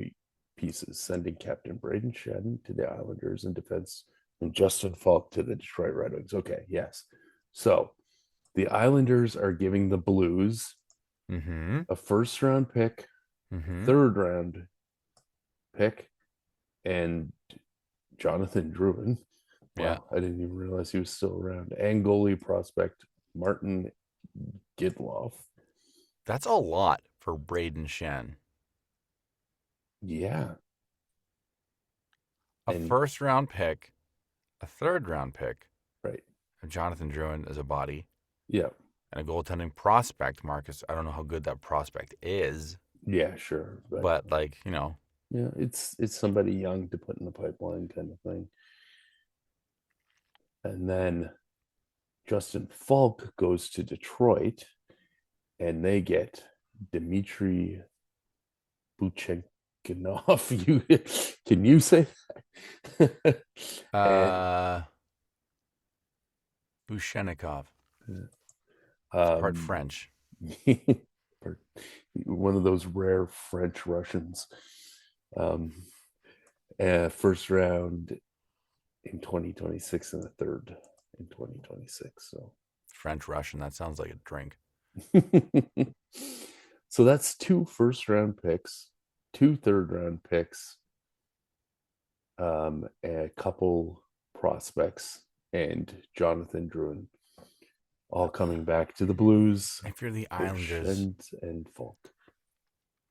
pieces, sending Captain Braden Shen to the Islanders in defense and Justin Falk to the Detroit Red Wings. Okay, yes. So the Islanders are giving the Blues a first-round pick, third-round pick, and Jonathan Drouin. Wow, I didn't even realize he was still around. And goalie prospect Martin Gidloff. That's a lot for Braden Shen. Yeah. A first-round pick, a third-round pick. Right. Jonathan Drouin as a body. Yeah. And a goaltending prospect, Marcus. I don't know how good that prospect is. Yeah, sure. But like, you know. Yeah, it's somebody young to put in the pipeline kind of thing. And then Justin Falk goes to Detroit and they get Dmitry Buchenkinov. Can you say that? Bushenikov. Part French. One of those rare French Russians. First round in 2026 and a third in 2026. So French Russian, that sounds like a drink. So that's 2 first-round picks, 2 third-round picks, a couple prospects, and Jonathan Drouin, all coming back to the Blues. If you're the Islanders and Falk,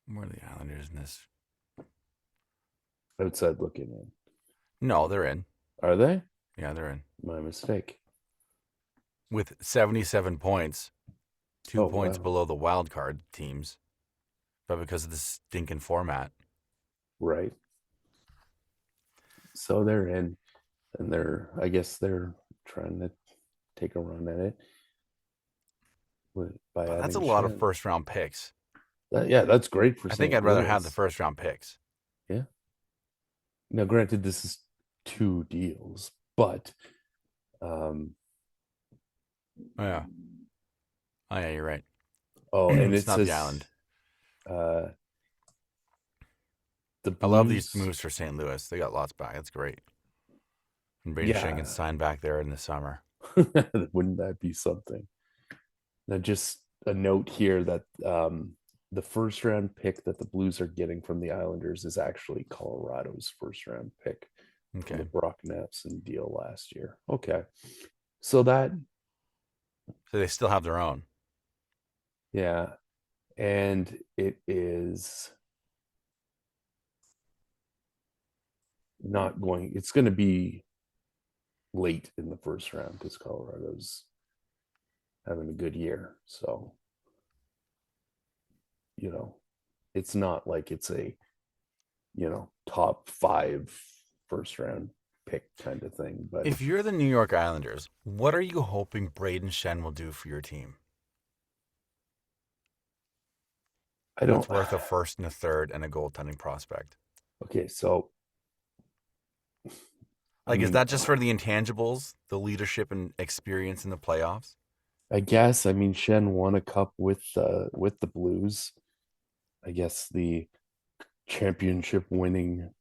where are the Islanders in this? Outside looking in. No, they're in. Are they? Yeah, they're in. My mistake. With 77 points. 2 points below the wild card teams, but because of the stinking format. Right. So they're in, and I guess they're trying to take a run at it. That's a lot of first round picks. That's great for. I think I'd rather have the first round picks. Yeah. Now, granted, this is 2 deals, but. Yeah. Oh, yeah, you're right. Oh, and it's not the Island. The Blues, I love these moves for St. Louis. They got lots back. That's great. And Brady Shen can sign back there in the summer. Wouldn't that be something? Now, just a note here that the first round pick that the Blues are getting from the Islanders is actually Colorado's first round pick. Okay. The Brock Napson deal last year. Okay. So they still have their own. Yeah. And it is it's going to be late in the first round because Colorado's having a good year. So, it's not like it's a, top 5 first round pick kind of thing. But if you're the New York Islanders, what are you hoping Braden Shen will do for your team? What's worth a first and a third and a goaltending prospect? Okay, so is that just for the intangibles, the leadership and experience in the playoffs? I guess. Shen won a cup with the Blues. I guess the championship winning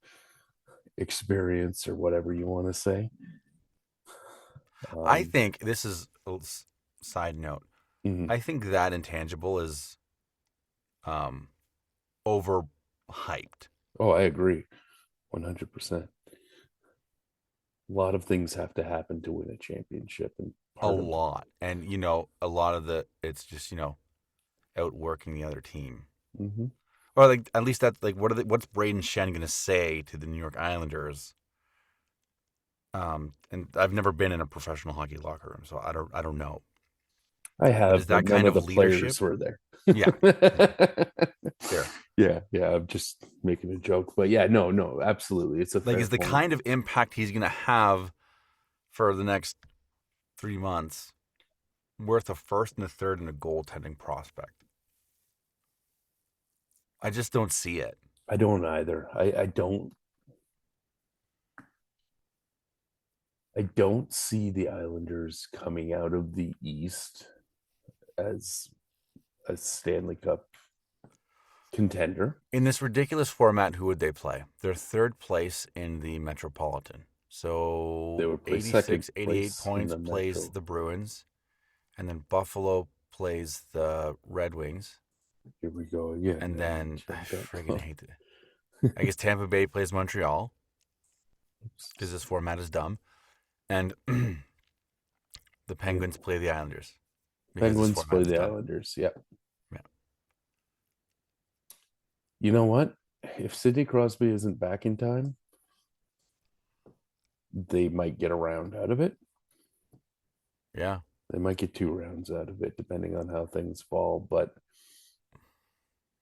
experience or whatever you want to say. I think this is a side note. Mm-hmm. I think that intangible is overhyped. Oh, I agree. 100%. A lot of things have to happen to win a championship. And a lot. And, a lot of it's just, outworking the other team. Mm-hmm. Or at least that's what's Braden Shen going to say to the New York Islanders? And I've never been in a professional hockey locker room, so I don't know. I have. But is that kind of the leadership? Players were there. Yeah. Fair. Yeah. I'm just making a joke, but yeah, no, absolutely. It's is the kind of impact he's going to have for the next 3 months worth a first and a third and a goaltending prospect? I just don't see it. I don't either. I don't. I don't see the Islanders coming out of the East as a Stanley Cup contender. In this ridiculous format, who would they play? They're third place in the Metropolitan. They So would play second 86, 88 place in points the plays Metro. the Bruins. And then Buffalo plays the Red Wings. Here we go again. And then, I friggin' hate it. it. I guess Tampa Bay plays Montreal because this format is dumb. And the Penguins play the Islanders. Penguins play the Islanders, yeah. You know what? If Sidney Crosby isn't back in time, they might get a round out of it. Yeah. They might get 2 rounds out of it, depending on how things fall. But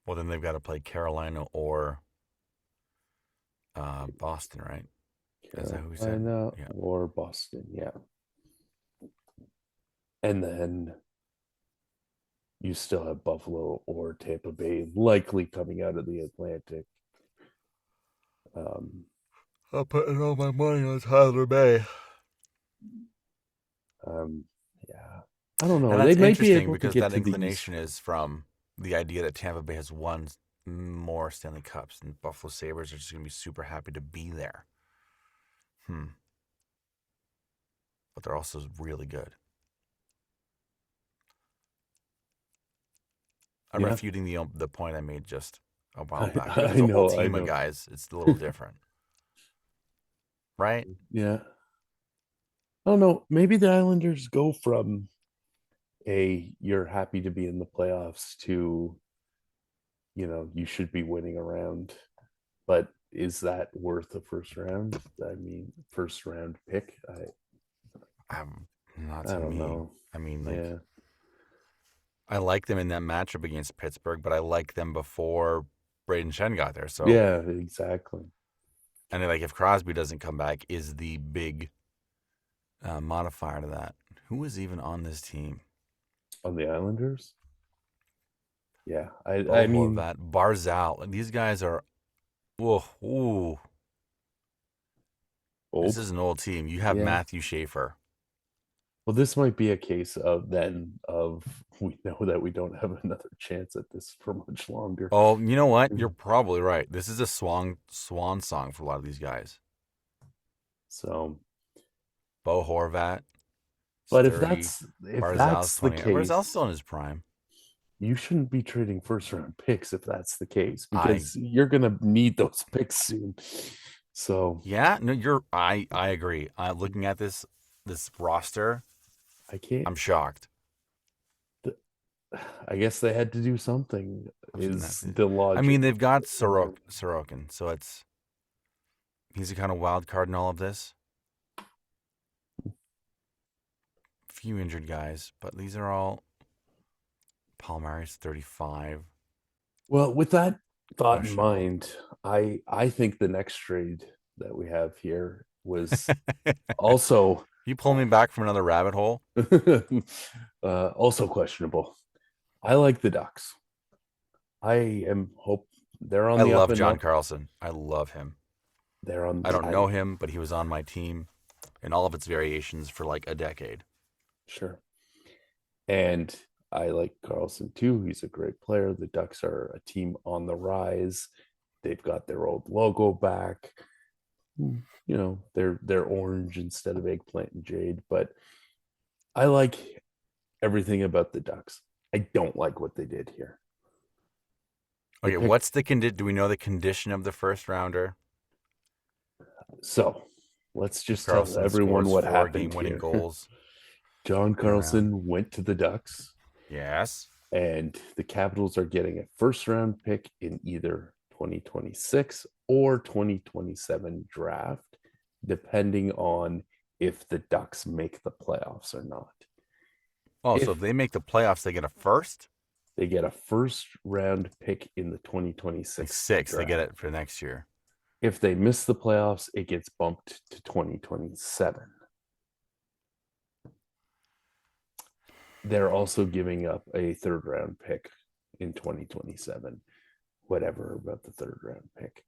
well, then they've got to play Carolina or Boston, right? Is that who we said? Carolina or Boston, yeah. And then you still have Buffalo or Tampa Bay likely coming out of the Atlantic. I'm putting all my money on Tyler Bay. Yeah. I don't know. And that's they might be interesting able because to get that to inclination is from the idea that Tampa Bay has won more Stanley Cups, and Buffalo Sabres are just going to be super happy to be there. But they're also really good. I'm refuting the point I made just a while back. There's a whole team of guys. It's a little different. Right? Yeah. I don't know. Maybe the Islanders go from you're happy to be in the playoffs to, you should be winning a round. But is that worth a first round? I mean, first round pick? Not to me. I don't know. I mean, yeah. I like them in that matchup against Pittsburgh, but I liked them before Braden Shen got there. So yeah, exactly. And then, if Crosby doesn't come back, is the big modifier to that. Who is even on this team? On the Islanders? Yeah, I mean that Barzal. These guys are. Ooh. Old? This is an old team. You have Matthew Schaefer. Well, this might be a case of we know that we don't have another chance at this for much longer. Oh, you know what? You're probably right. This is a swan song for a lot of these guys. So, Bo Horvat. But if that's the case, Barzal's still in his prime. You shouldn't be trading first round picks if that's the case, because you're gonna need those picks soon. So yeah, no, I agree. Looking at this roster, I'm shocked. I guess they had to do something. Is the logic? I mean, they've got Sorokin, so he's a kind of wild card in all of this. Few injured guys, but these are all. Palmieri's 35. Well, with that thought in mind, I think the next trade that we have here was also. You pull me back from another rabbit hole. Also questionable. I like the Ducks. I love John Carlson. I love him. I don't know him, but he was on my team in all of its variations for like a decade. Sure. And I like Carlson too. He's a great player. The Ducks are a team on the rise. They've got their old logo back. They're orange instead of eggplant and jade. But I like everything about the Ducks. I don't like what they did here. Okay, what's the condition? Do we know the condition of the first rounder? So let's just tell everyone what happened here. Goals. John Carlson went to the Ducks. Yes. And the Capitals are getting a first round pick in either 2026 or 2027 draft, depending on if the Ducks make the playoffs or not. Oh, so if they make the playoffs, they get a first? They get a first round pick in the 2026 draft. They get it for next year. If they miss the playoffs, it gets bumped to 2027. They're also giving up a third round pick in 2027. Whatever about the third round pick.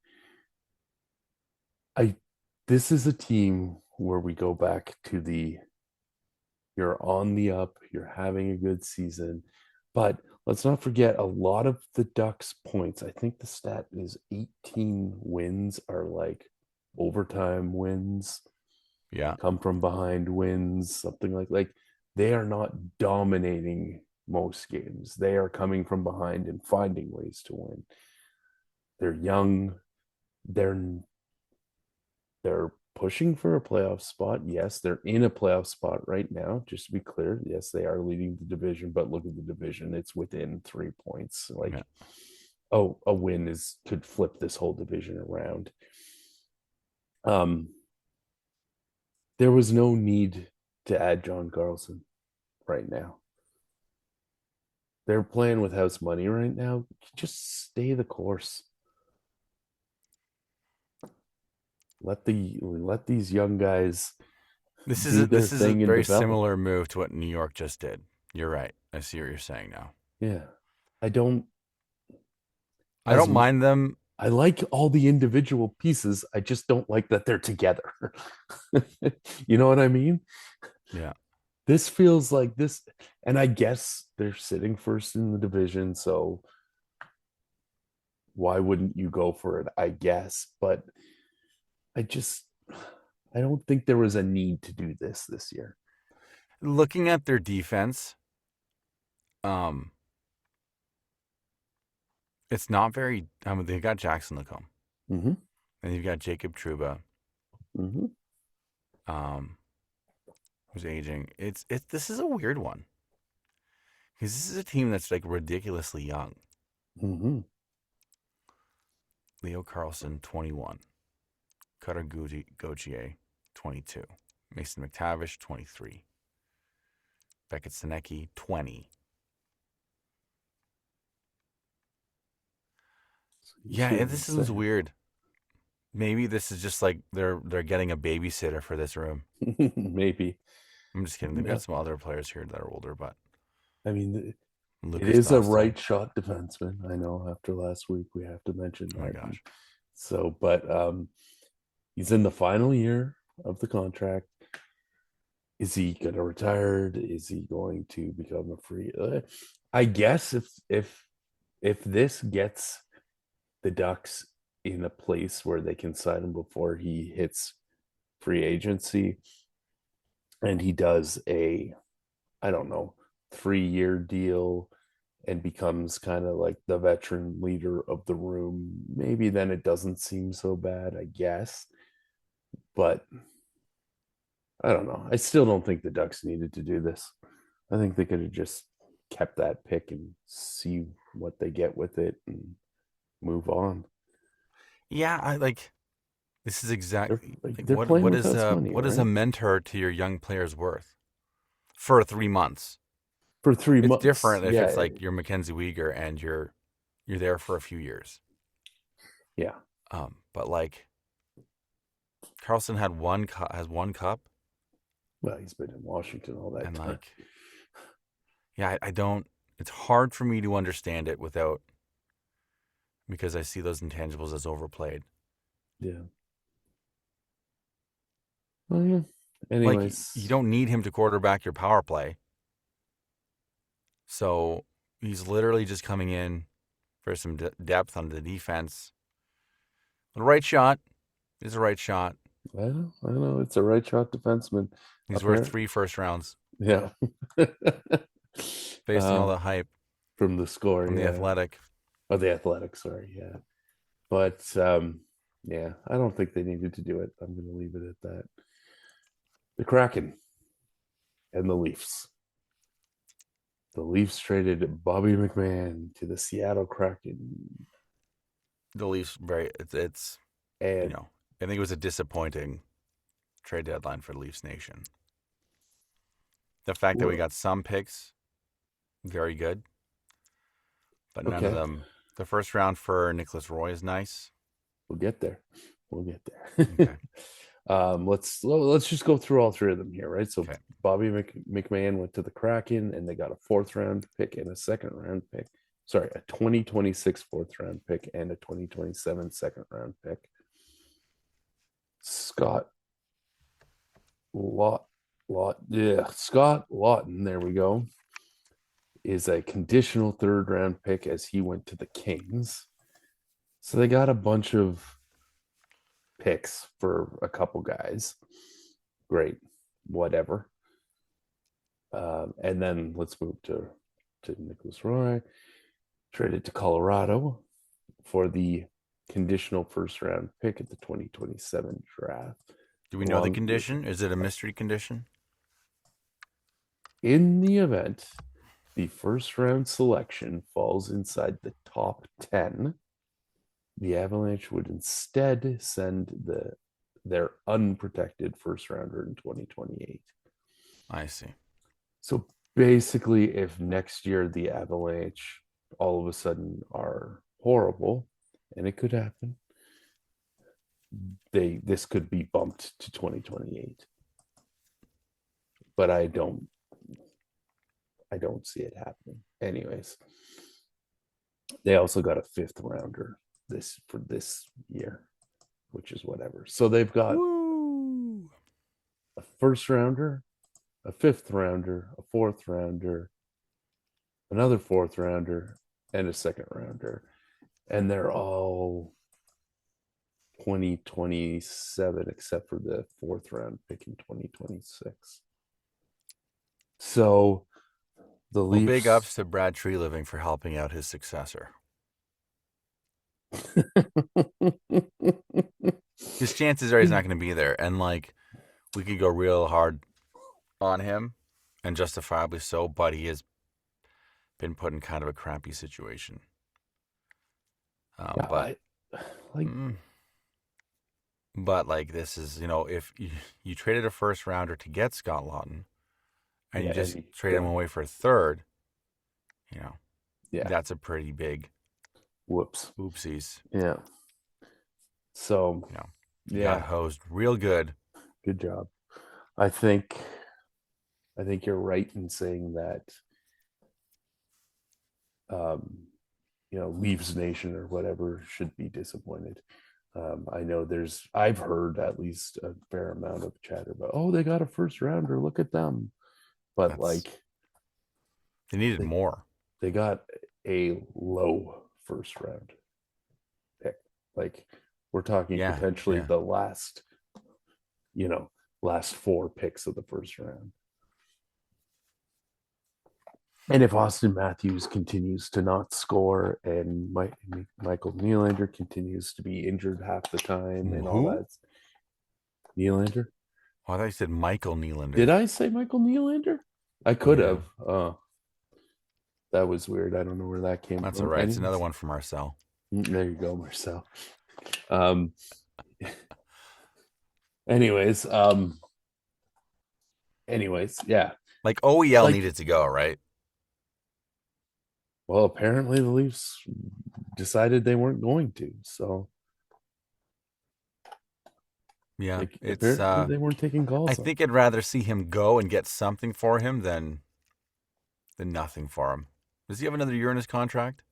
This is a team where we go back to you're on the up, you're having a good season. But let's not forget a lot of the Ducks' points. I think the stat is 18 wins are like overtime wins, come from behind wins, something like they are not dominating most games. They are coming from behind and finding ways to win. They're young. They're pushing for a playoff spot. Yes, they're in a playoff spot right now. Just to be clear, yes, they are leading the division, but look at the division; it's within 3 points. A win could flip this whole division around. There was no need to add John Carlson right now. They're playing with house money right now. Just stay the course. Let these young guys This do their is a thing and very develop. similar move to what New York just did. You're right. I see what you're saying now. Yeah. I don't mind them. I like all the individual pieces. I just don't like that they're together. You know what I mean? Yeah. This feels like this, and I guess they're sitting first in the division, so why wouldn't you go for it? I guess, but I don't think there was a need to do this year. Looking at their defense, it's not very. They've got Jackson Lacombe, and you've got Jacob Trouba, who's aging. This is a weird one because this is a team that's like ridiculously young. Leo Carlson, 21. Cutter Gauthier, 22. Mason McTavish, 23. Beckett Sinecki, 20. Yeah, this seems weird. Maybe this is just like they're getting a babysitter for this room. Maybe. I'm just kidding. They've got some other players here that are older, but I mean, Lucas it is Dostal. a right shot defenseman. I know after last week we have to mention that. Oh my gosh. So, but he's in the final year of the contract. Is he going to retire? Is he going to become a free? I guess if this gets the Ducks in a place where they can sign him before he hits free agency, and he does I don't know, 3-year deal and becomes kind of like the veteran leader of the room, maybe then it doesn't seem so bad, I guess. But I don't know. I still don't think the Ducks needed to do this. I think they could have just kept that pick and see what they get with it and move on. Yeah, I like. This is exactly they're playing what with is money, what right? is a mentor to your young players worth for 3 months? For 3 months, it's different if it's like you're Mackenzie Weegar and you're there for a few years. Yeah. But like Carlson has one cup. Well, he's been in Washington all that time. Like, yeah, I don't. It's hard for me to understand it because I see those intangibles as overplayed. Yeah. Well, yeah. Anyways, like you don't need him to quarterback your power play. So he's literally just coming in for some depth on the defense. The right shot is a right shot. I know. It's a right shot defenseman. He's worth 3 first rounds. Yeah. Based on all the hype. From the score. From the Athletic. Oh, the Athletic, sorry. Yeah. But, yeah, I don't think they needed to do it. I'm going to leave it at that. The Kraken and the Leafs. The Leafs traded Bobby McMahon to the Seattle Kraken. The Leafs, it's and, I think it was a disappointing trade deadline for Leafs Nation. The fact that we got some picks, very good, but none of them. The first round for Nicholas Roy is nice. We'll get there. Okay. Let's just go through all 3 of them here, right? So Bobby McMahon went to the Kraken, and they got a 4th round pick and a 2nd round pick. Sorry, a 2026 4th round pick and a 2027 2nd round pick. Scott, Scott Lawton, there we go, is a conditional third round pick as he went to the Kings. So they got a bunch of picks for a couple guys. Great, whatever. And then let's move to Nicholas Roy, traded to Colorado for the conditional first round pick at the 2027 draft. Do we know the condition? Is it a mystery condition? In the event the first round selection falls inside the top 10, the Avalanche would instead send their unprotected first rounder in 2028. I see. So basically, if next year the Avalanche all of a sudden are horrible, and it could happen, this could be bumped to 2028. But I don't see it happening. Anyways, they also got a fifth rounder for this year, which is whatever. So they've got a first rounder, a fifth rounder, a fourth rounder, another fourth rounder, and a second rounder. And they're all 2027, except for the fourth round pick in 2026. So the Leafs... big ups to Brad Treliving for helping out his successor. His chances are he's not going to be there. And, we could go real hard on him, and justifiably so, but he has been put in kind of a crappy situation. But this is, if you traded a first rounder to get Scott Lawton, and you just trade him away for a third, that's a pretty big oopsies. Yeah. So, you got hosed real good. Good job. I think you're right in saying that, Leafs Nation or whatever should be disappointed. I know I've heard at least a fair amount of chatter about, they got a first rounder, look at them. But they needed more. They got a low first round pick. We're talking potentially the last four picks of the first round. And if Austin Matthews continues to not score and Michael Nylander continues to be injured half the time and all that. Nylander? Oh, I thought you said Michael Nylander. Did I say Michael Nylander? I could have. That was weird. I don't know where that came from. That's all right. It's another one from Marcel. There you go, Marcel. Anyways, yeah. OEL needed to go, right? Well, apparently the Leafs decided they weren't going to, so yeah, they weren't taking calls. I think I'd rather see him go and get something for him than nothing for him. Does he have another year in his contract?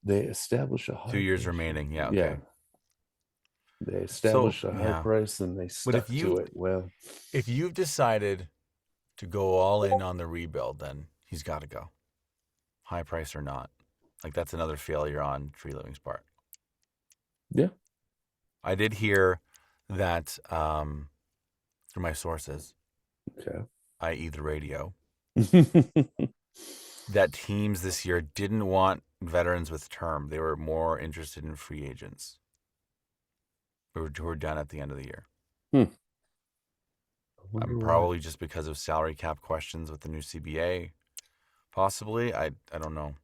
They establish a high 2 years remaining. Yeah. Okay. Yeah. They established a high price and they stuck to it. Well, if you've decided to go all in on the rebuild, then he's got to go, high price or not. That's another failure on Treliving's part. Yeah, I did hear that through my sources, i.e. the radio, that teams this year didn't want veterans with term. They were more interested in free agents who were done at the end of the year. Probably just because of salary cap questions with the new CBA. Possibly. I don't know.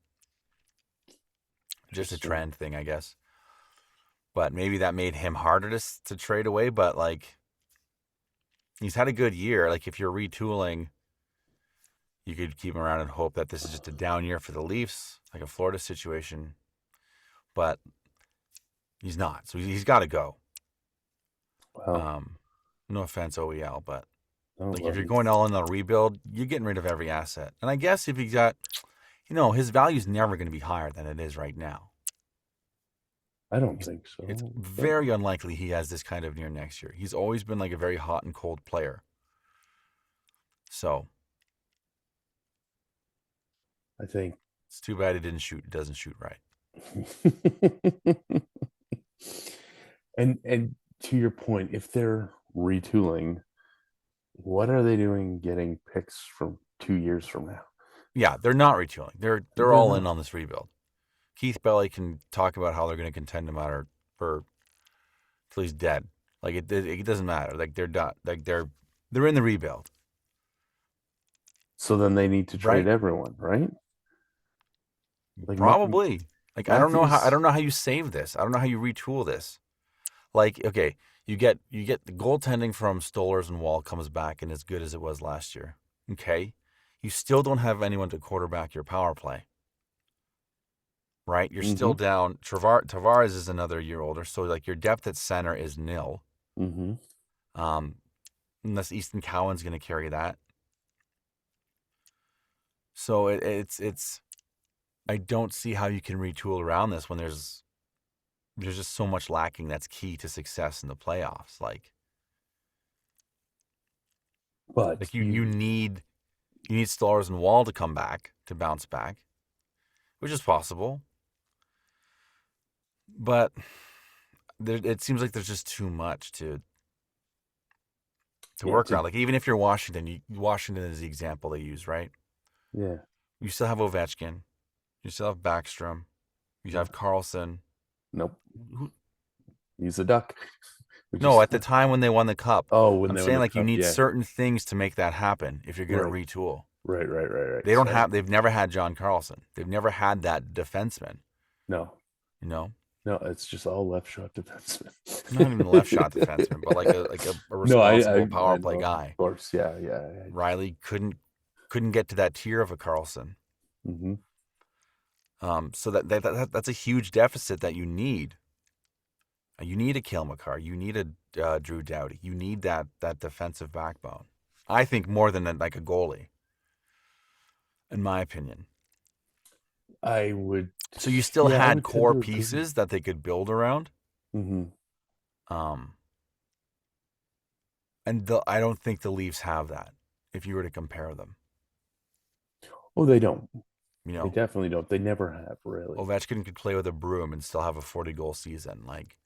Just a trend thing, I guess. But maybe that made him harder to trade away. But, he's had a good year. If you're retooling, you could keep him around and hope that this is just a down year for the Leafs, like a Florida situation. But he's not. So he's got to go. Wow. No offense, OEL, but if you're going all in on a rebuild, you're getting rid of every asset. And I guess if you got, his value is never going to be higher than it is right now. I don't think It's so. very unlikely he has this kind of year next year. He's always been like a very hot and cold player. So I think. it's too bad he doesn't shoot right. And to your point, if they're retooling, what are they doing getting picks from 2 years from now? Yeah, they're not retooling. They're They're all in not. on this rebuild. Keith Belly can talk about how they're going to contend no matter for till he's dead. Like it doesn't matter. Like they're done. Like they're in the rebuild. So then they need to trade Right? everyone, right? Like Probably. Like I Matthews. don't know how you save this. I don't know how you retool this. Like, okay, you get the goaltending from Stollers and Wall comes back and as good as it was last year. Okay. You still don't have anyone to quarterback your power play. Right? You're Mm-hmm. still down. Tavares is another year older, so like your depth at center is nil. Mm-hmm. Unless Easton Cowan's going to carry that. So it's I don't see how you can retool around this when there's just so much lacking that's key to success in the playoffs. Like But you need Stollers and Wall to come back to bounce back, which is possible, but it seems like there's just too much to yeah, work around. Like even if you're Washington, Washington is the example they use, right? yeah, You still have Ovechkin, you still have Backstrom, you yeah. have Carlson. Nope. Who, He's a duck. no, at the time when they won the cup, When I'm they won saying the like you cup, need yeah. certain things to make that happen if you're going to Right. retool. Right. They don't Sorry. have. They've never had John Carlson. They've never had that defenseman. No. You know, No, it's just all left shot defensemen. not even a left shot defenseman, but like a No, responsible I power play know, guy. of course. Yeah. Riley couldn't get to that tier of a Carlson. Mm-hmm. So that's a huge deficit that you need. You need a Cale Makar. You need a Drew Doughty. You need that defensive backbone. I think more than like a goalie, in my opinion. I would. So you still Yeah, I had would tend core to agree. pieces that they could build around. Mm-hmm. Um, and I don't think the Leafs have that. If you were to compare them, Oh, they don't. you They know, definitely don't. They never have, really. Ovechkin could play with a broom and still have a 40-goal season. Like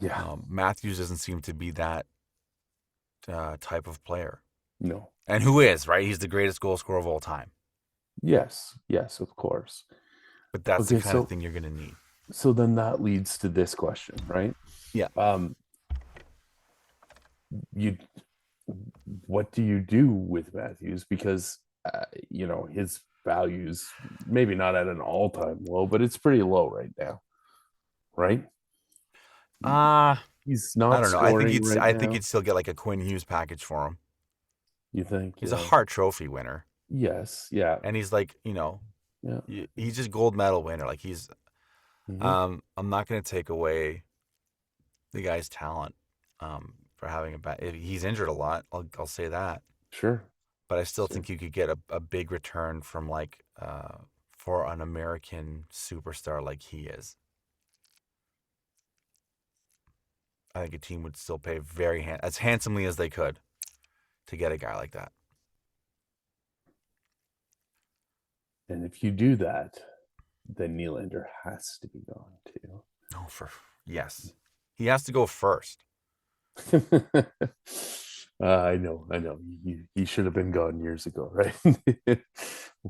Yeah. Matthews doesn't seem to be that type of player. No. And who is, right? He's the greatest goal scorer of all time. Yes, of course. But that's the Okay, kind of thing you're going to need. so then that leads to this question, right? Yeah. You, what do you do with Matthews? Because his values maybe not at an all-time low, but it's pretty low right now, right? He's I not don't know. scoring right I think now. you'd still get like a Quinn Hughes package for him. You think? He's a Yeah. Hart Trophy winner. Yes. Yeah. And he's like, Yeah. he's just gold medal winner. Like he's Mm-hmm. I'm not going to take away the guy's talent for having a bad. He's injured a lot. I'll say that. Sure. But I still think you could get a big return from like for an American superstar like he is. I think a team would still pay as handsomely as they could to get a guy like that. And if you do that, then Nylander has to be gone too. No, yes, he has to go first. I know. He should have been gone years ago, right?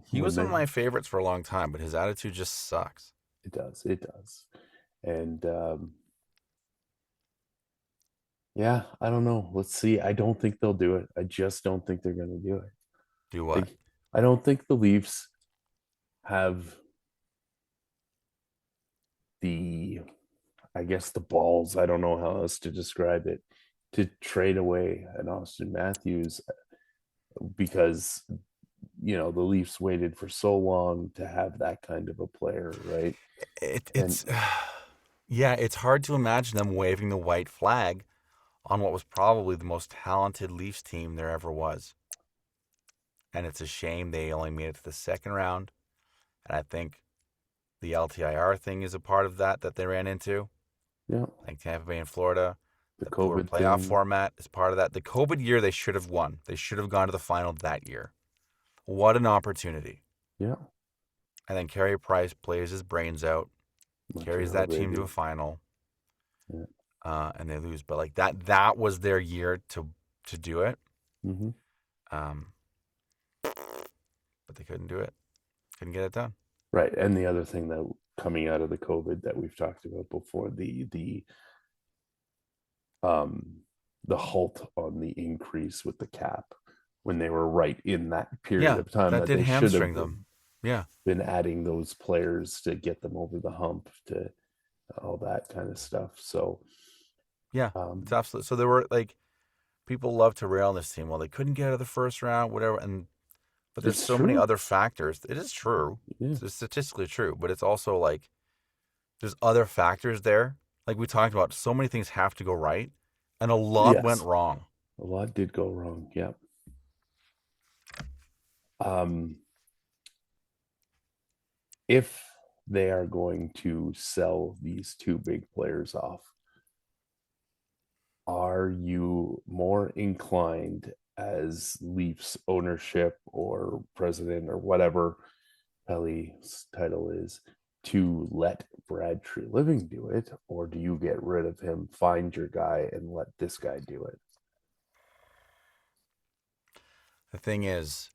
He was one of my favorites for a long time, but his attitude just sucks. It does. And yeah, I don't know. Let's see. I don't think they'll do it. I just don't think they're going to do it. Do what? I don't think the Leafs have the balls. I don't know how else to describe it, to trade away an Austin Matthews, because the Leafs waited for so long to have that kind of a player, right? It's yeah, it's hard to imagine them waving the white flag on what was probably the most talented Leafs team there ever was. And it's a shame they only made it to the second round. And I think The LTIR thing is a part of that they ran into. Yeah. Like Tampa Bay and Florida. The The poor COVID playoff thing. format is part of that. The COVID year, they should have won. They should have gone to the final that year. What an opportunity. Yeah. And then Carey Price plays his brains out, carries Montreal, that team to baby. a final, Yeah. and they lose. But like that was their year to do it. Mm-hmm. But they couldn't do it. Couldn't get it done. Right. And the other thing that coming out of the COVID that we've talked about before, the halt on the increase with the cap when they were right in that period of time that that did they should hamstring have them. Yeah. been adding those players to get them over the hump, to all that kind of stuff. So yeah, it's absolutely. So there were like people love to rail on this team. Well, they couldn't get out of the first round, whatever. But there's so many other factors. It is true. Yeah. It's statistically true, but it's also like there's other factors there. Like we talked about, so many things have to go right, and a lot went wrong. A lot did go wrong. Yeah. If they are going to sell these two big players off, are you more inclined as Leafs ownership or president or whatever Pelly's title is to let Brad Treliving do it, or do you get rid of him, find your guy, and let this guy do it? The thing is,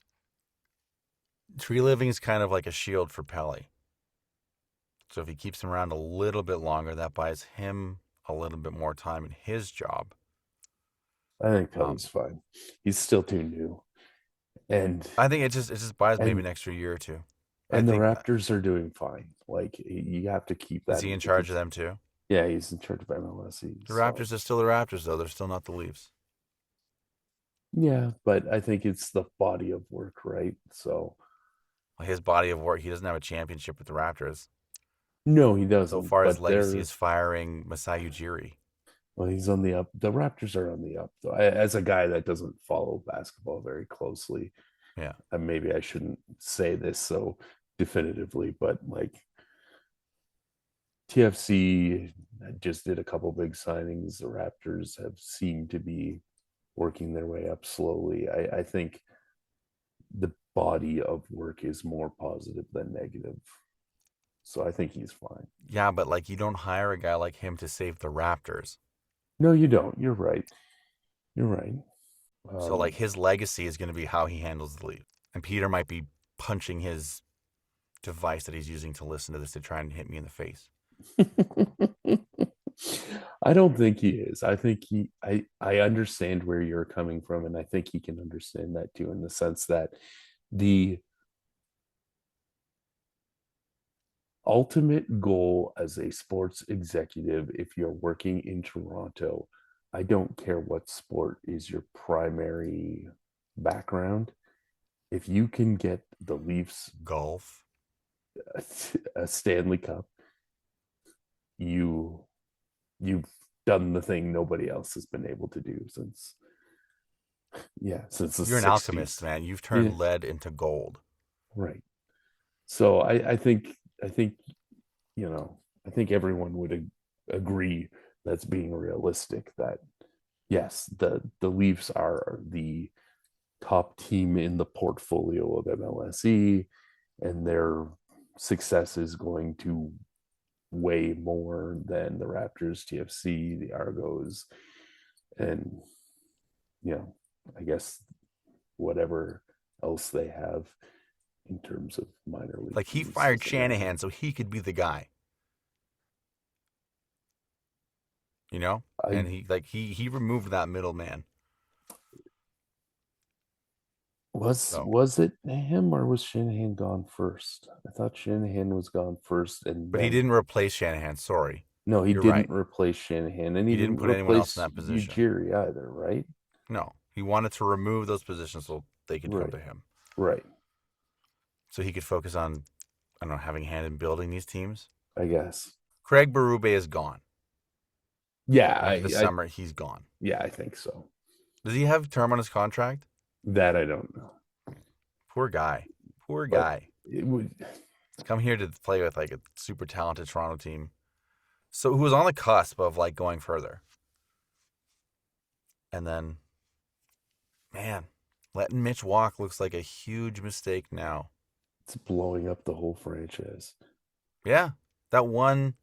Treliving is kind of like a shield for Pelly. So if he keeps him around a little bit longer, that buys him a little bit more time in his job. I think Pelly's fine. He's still too new. And I think it just buys maybe an extra year or two. And the Raptors are doing fine. Like, you have to keep that. Is he in charge of them too? Yeah, he's in charge of MLS. The Raptors are still the Raptors, though. They're still not the Leafs. Yeah, but I think it's the body of work, right? So his body of work, he doesn't have a championship with the Raptors. No, he doesn't. So far, his legacy is firing Masai Ujiri. Well, he's on the up. The Raptors are on the up, though. As a guy that doesn't follow basketball very closely, yeah, maybe I shouldn't say this so definitively, but like TFC just did a couple big signings. The Raptors have seemed to be working their way up slowly. I think the body of work is more positive than negative. So I think he's fine. Yeah, but like you don't hire a guy like him to save the Raptors. No, you don't. You're right. You're right. So like his legacy is going to be how he handles the Leafs. And Peter might be punching his device that he's using to listen to this to try and hit me in the face. I don't think he is. I think I understand where you're coming from, and I think he can understand that too, in the sense that the ultimate goal as a sports executive, if you're working in Toronto, I don't care what sport is your primary background. If you can get the Leafs golf, a Stanley Cup, you've done the thing nobody else has been able to do since the you're 60s. An alchemist, man. You've turned lead into gold. Right. So I think I think everyone would agree that's being realistic, that yes, the Leafs are the top team in the portfolio of MLSE, and their success is going to weigh more than the Raptors, TFC, the Argos, and I guess whatever else they have in terms of minor league. Like he fired Shanahan so he could be the guy. And he removed that middleman. Was it him, or was Shanahan gone first? I thought Shanahan was gone first, but he didn't replace Shanahan. Sorry. No, he didn't replace Shanahan, and he didn't put anyone else in that position. Ujiri either, right? No, he wanted to remove those positions so they could come to him. Right. So he could focus on, I don't know, having a hand in building these teams. I guess. Craig Berube is gone. Yeah, summer he's gone. Yeah, I think so. Does he have term on his contract? That I don't know. Poor guy. It would. Come here to play with like a super talented Toronto team. So who was on the cusp of like going further. And then, man, letting Mitch walk looks like a huge mistake now. It's blowing up the whole franchise. Yeah, that one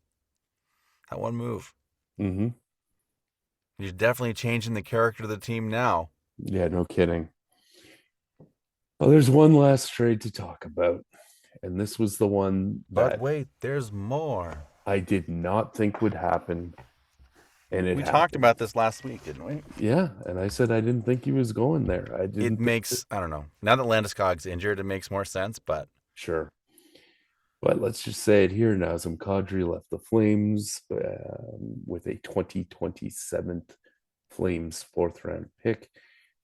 move. Mm-hmm. You're definitely changing the character of the team now. Yeah, no kidding. Well, there's one last trade to talk about, and this was the one But that wait, there's more. I did not think would happen, and it We talked happened. about this last week, didn't we? Yeah, and I said I didn't think he was going there. I It didn't think that. makes, I don't know. Now that Landeskog's injured, it makes more sense, but Sure. But let's just say it here now. Some Kadri left the Flames with a 2027 Flames fourth round pick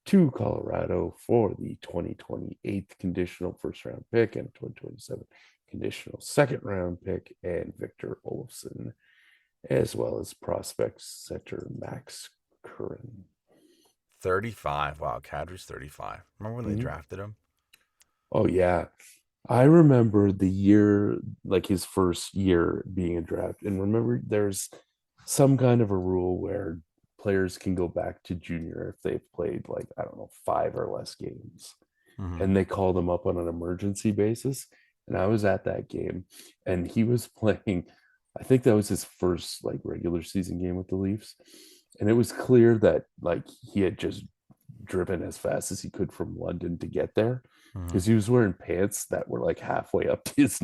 to Colorado for the 2028 conditional first round pick and 2027 conditional second round pick, and Victor Olofsson, as well as prospect center Max Curran. 35. Wow, Kadri's 35. Remember when they drafted him? Oh, yeah. I remember the year, like his first year being a draft. And remember, there's some kind of a rule where players can go back to junior if they've played, like, I don't know, 5 or less games. Mm-hmm. And they called him up on an emergency basis. And I was at that game, and he was playing, I think that was his first like regular season game with the Leafs. And it was clear that like he had just driven as fast as he could from London to get there, because he was wearing pants that were like halfway up to his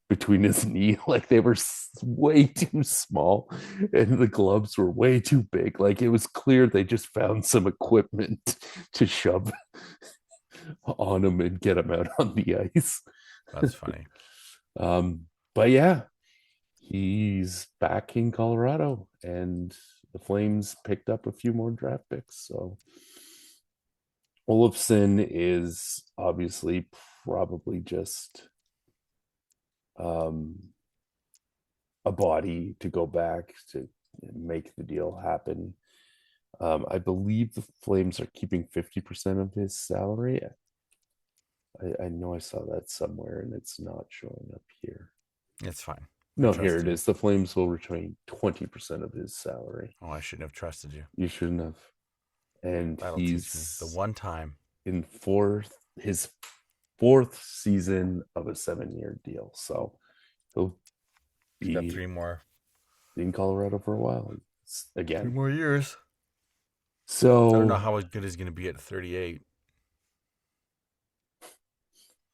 between his knee, like they were way too small, and the gloves were way too big. Like it was clear they just found some equipment to shove on him and get him out on the ice. That's funny. But yeah, he's back in Colorado, and the Flames picked up a few more draft picks. So Olofsson is obviously probably just a body to go back to make the deal happen. I believe the Flames are keeping 50% of his salary. I know I saw that somewhere, and it's not showing up here. It's fine. No, here it is. The Flames will retain 20% of his salary. Oh, I shouldn't have trusted you. You shouldn't have. And That'll he's teach me. The one time in his fourth season of a 7-year deal. So he'll he's got be 3 more in Colorado for a while again. 3 more years. So I don't know how good he's going to be at 38.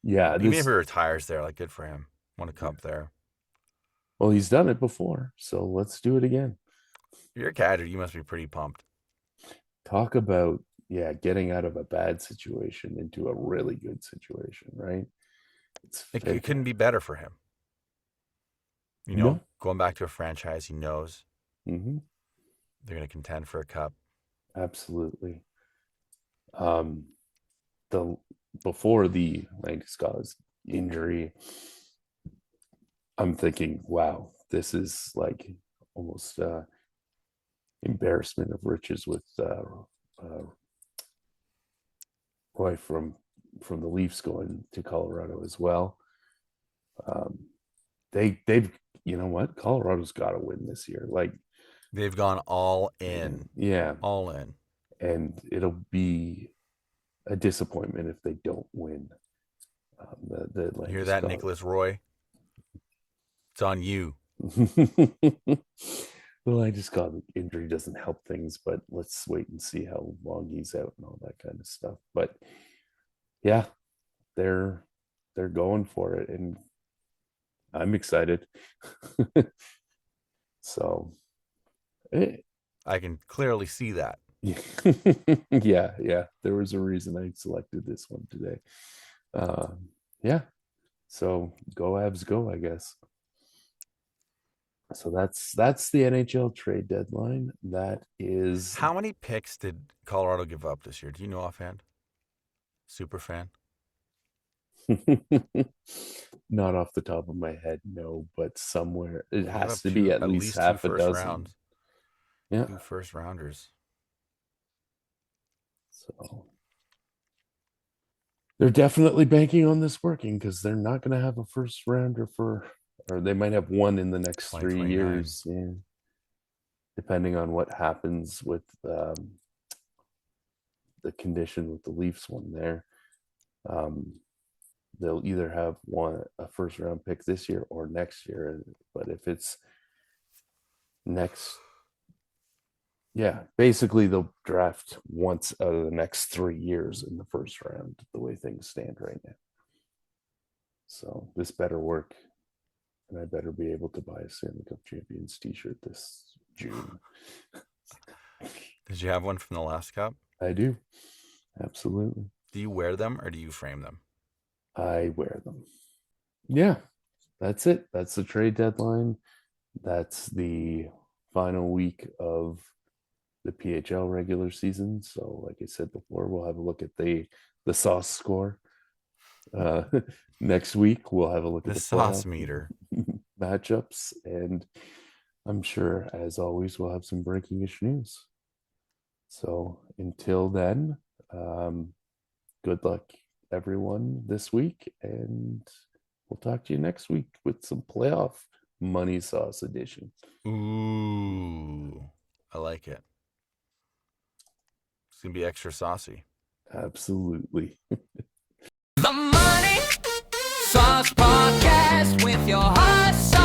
Yeah, even if he retires there, like good for him. Won a cup there. Well, he's done it before, so let's do it again. You're a Kadri. You must be pretty pumped. Talk about getting out of a bad situation into a really good situation, right? It couldn't be better for him. Going back to a franchise he knows. Mm-hmm. They're going to contend for a cup. Absolutely. Before the Landeskog's injury, I'm thinking, wow, this is like almost embarrassment of riches with Roy from the Leafs going to Colorado as well. They've you know what? Colorado's got to win this year. Like they've gone all in. Yeah, all in. And it'll be a disappointment if they don't win. You hear that, Nicholas Roy? It's on you. Well, I just got injury doesn't help things, but let's wait and see how long he's out and all that kind of stuff. But yeah, they're going for it, and I'm excited. So I can clearly see that. yeah, there was a reason I selected this one today. Yeah, so go Avs go, I guess. So that's the NHL trade deadline. That is. How many picks did Colorado give up this year? Do you know offhand? Super fan? Not off the top of my head, no, but somewhere it has to be at least half a dozen. Rounds. Yeah, 2 first rounders. So they're definitely banking on this working because they're not going to have a first rounder or they might have one in the next 3 years. Yeah. Depending on what happens with the condition with the Leafs one there. They'll either have a first round pick this year or next year. But if it's next, yeah, basically they'll draft once out of the next 3 years in the first round, the way things stand right now. So this better work, and I better be able to buy a Stanley Cup Champions t-shirt this June. Did you have one from the last cup? I do. Absolutely. Do you wear them or do you frame them? I wear them. Yeah, that's it. That's the trade deadline. That's the final week of the PHL regular season. So, like I said before, we'll have a look at the sauce score. Next week, we'll have a look at the sauce meter matchups, and I'm sure, as always, we'll have some breakingish news. So, until then, good luck, everyone, this week, and we'll talk to you next week with some playoff money sauce edition. Ooh, I like it. It's going to be extra saucy. Absolutely. The Money Sauce Podcast with your host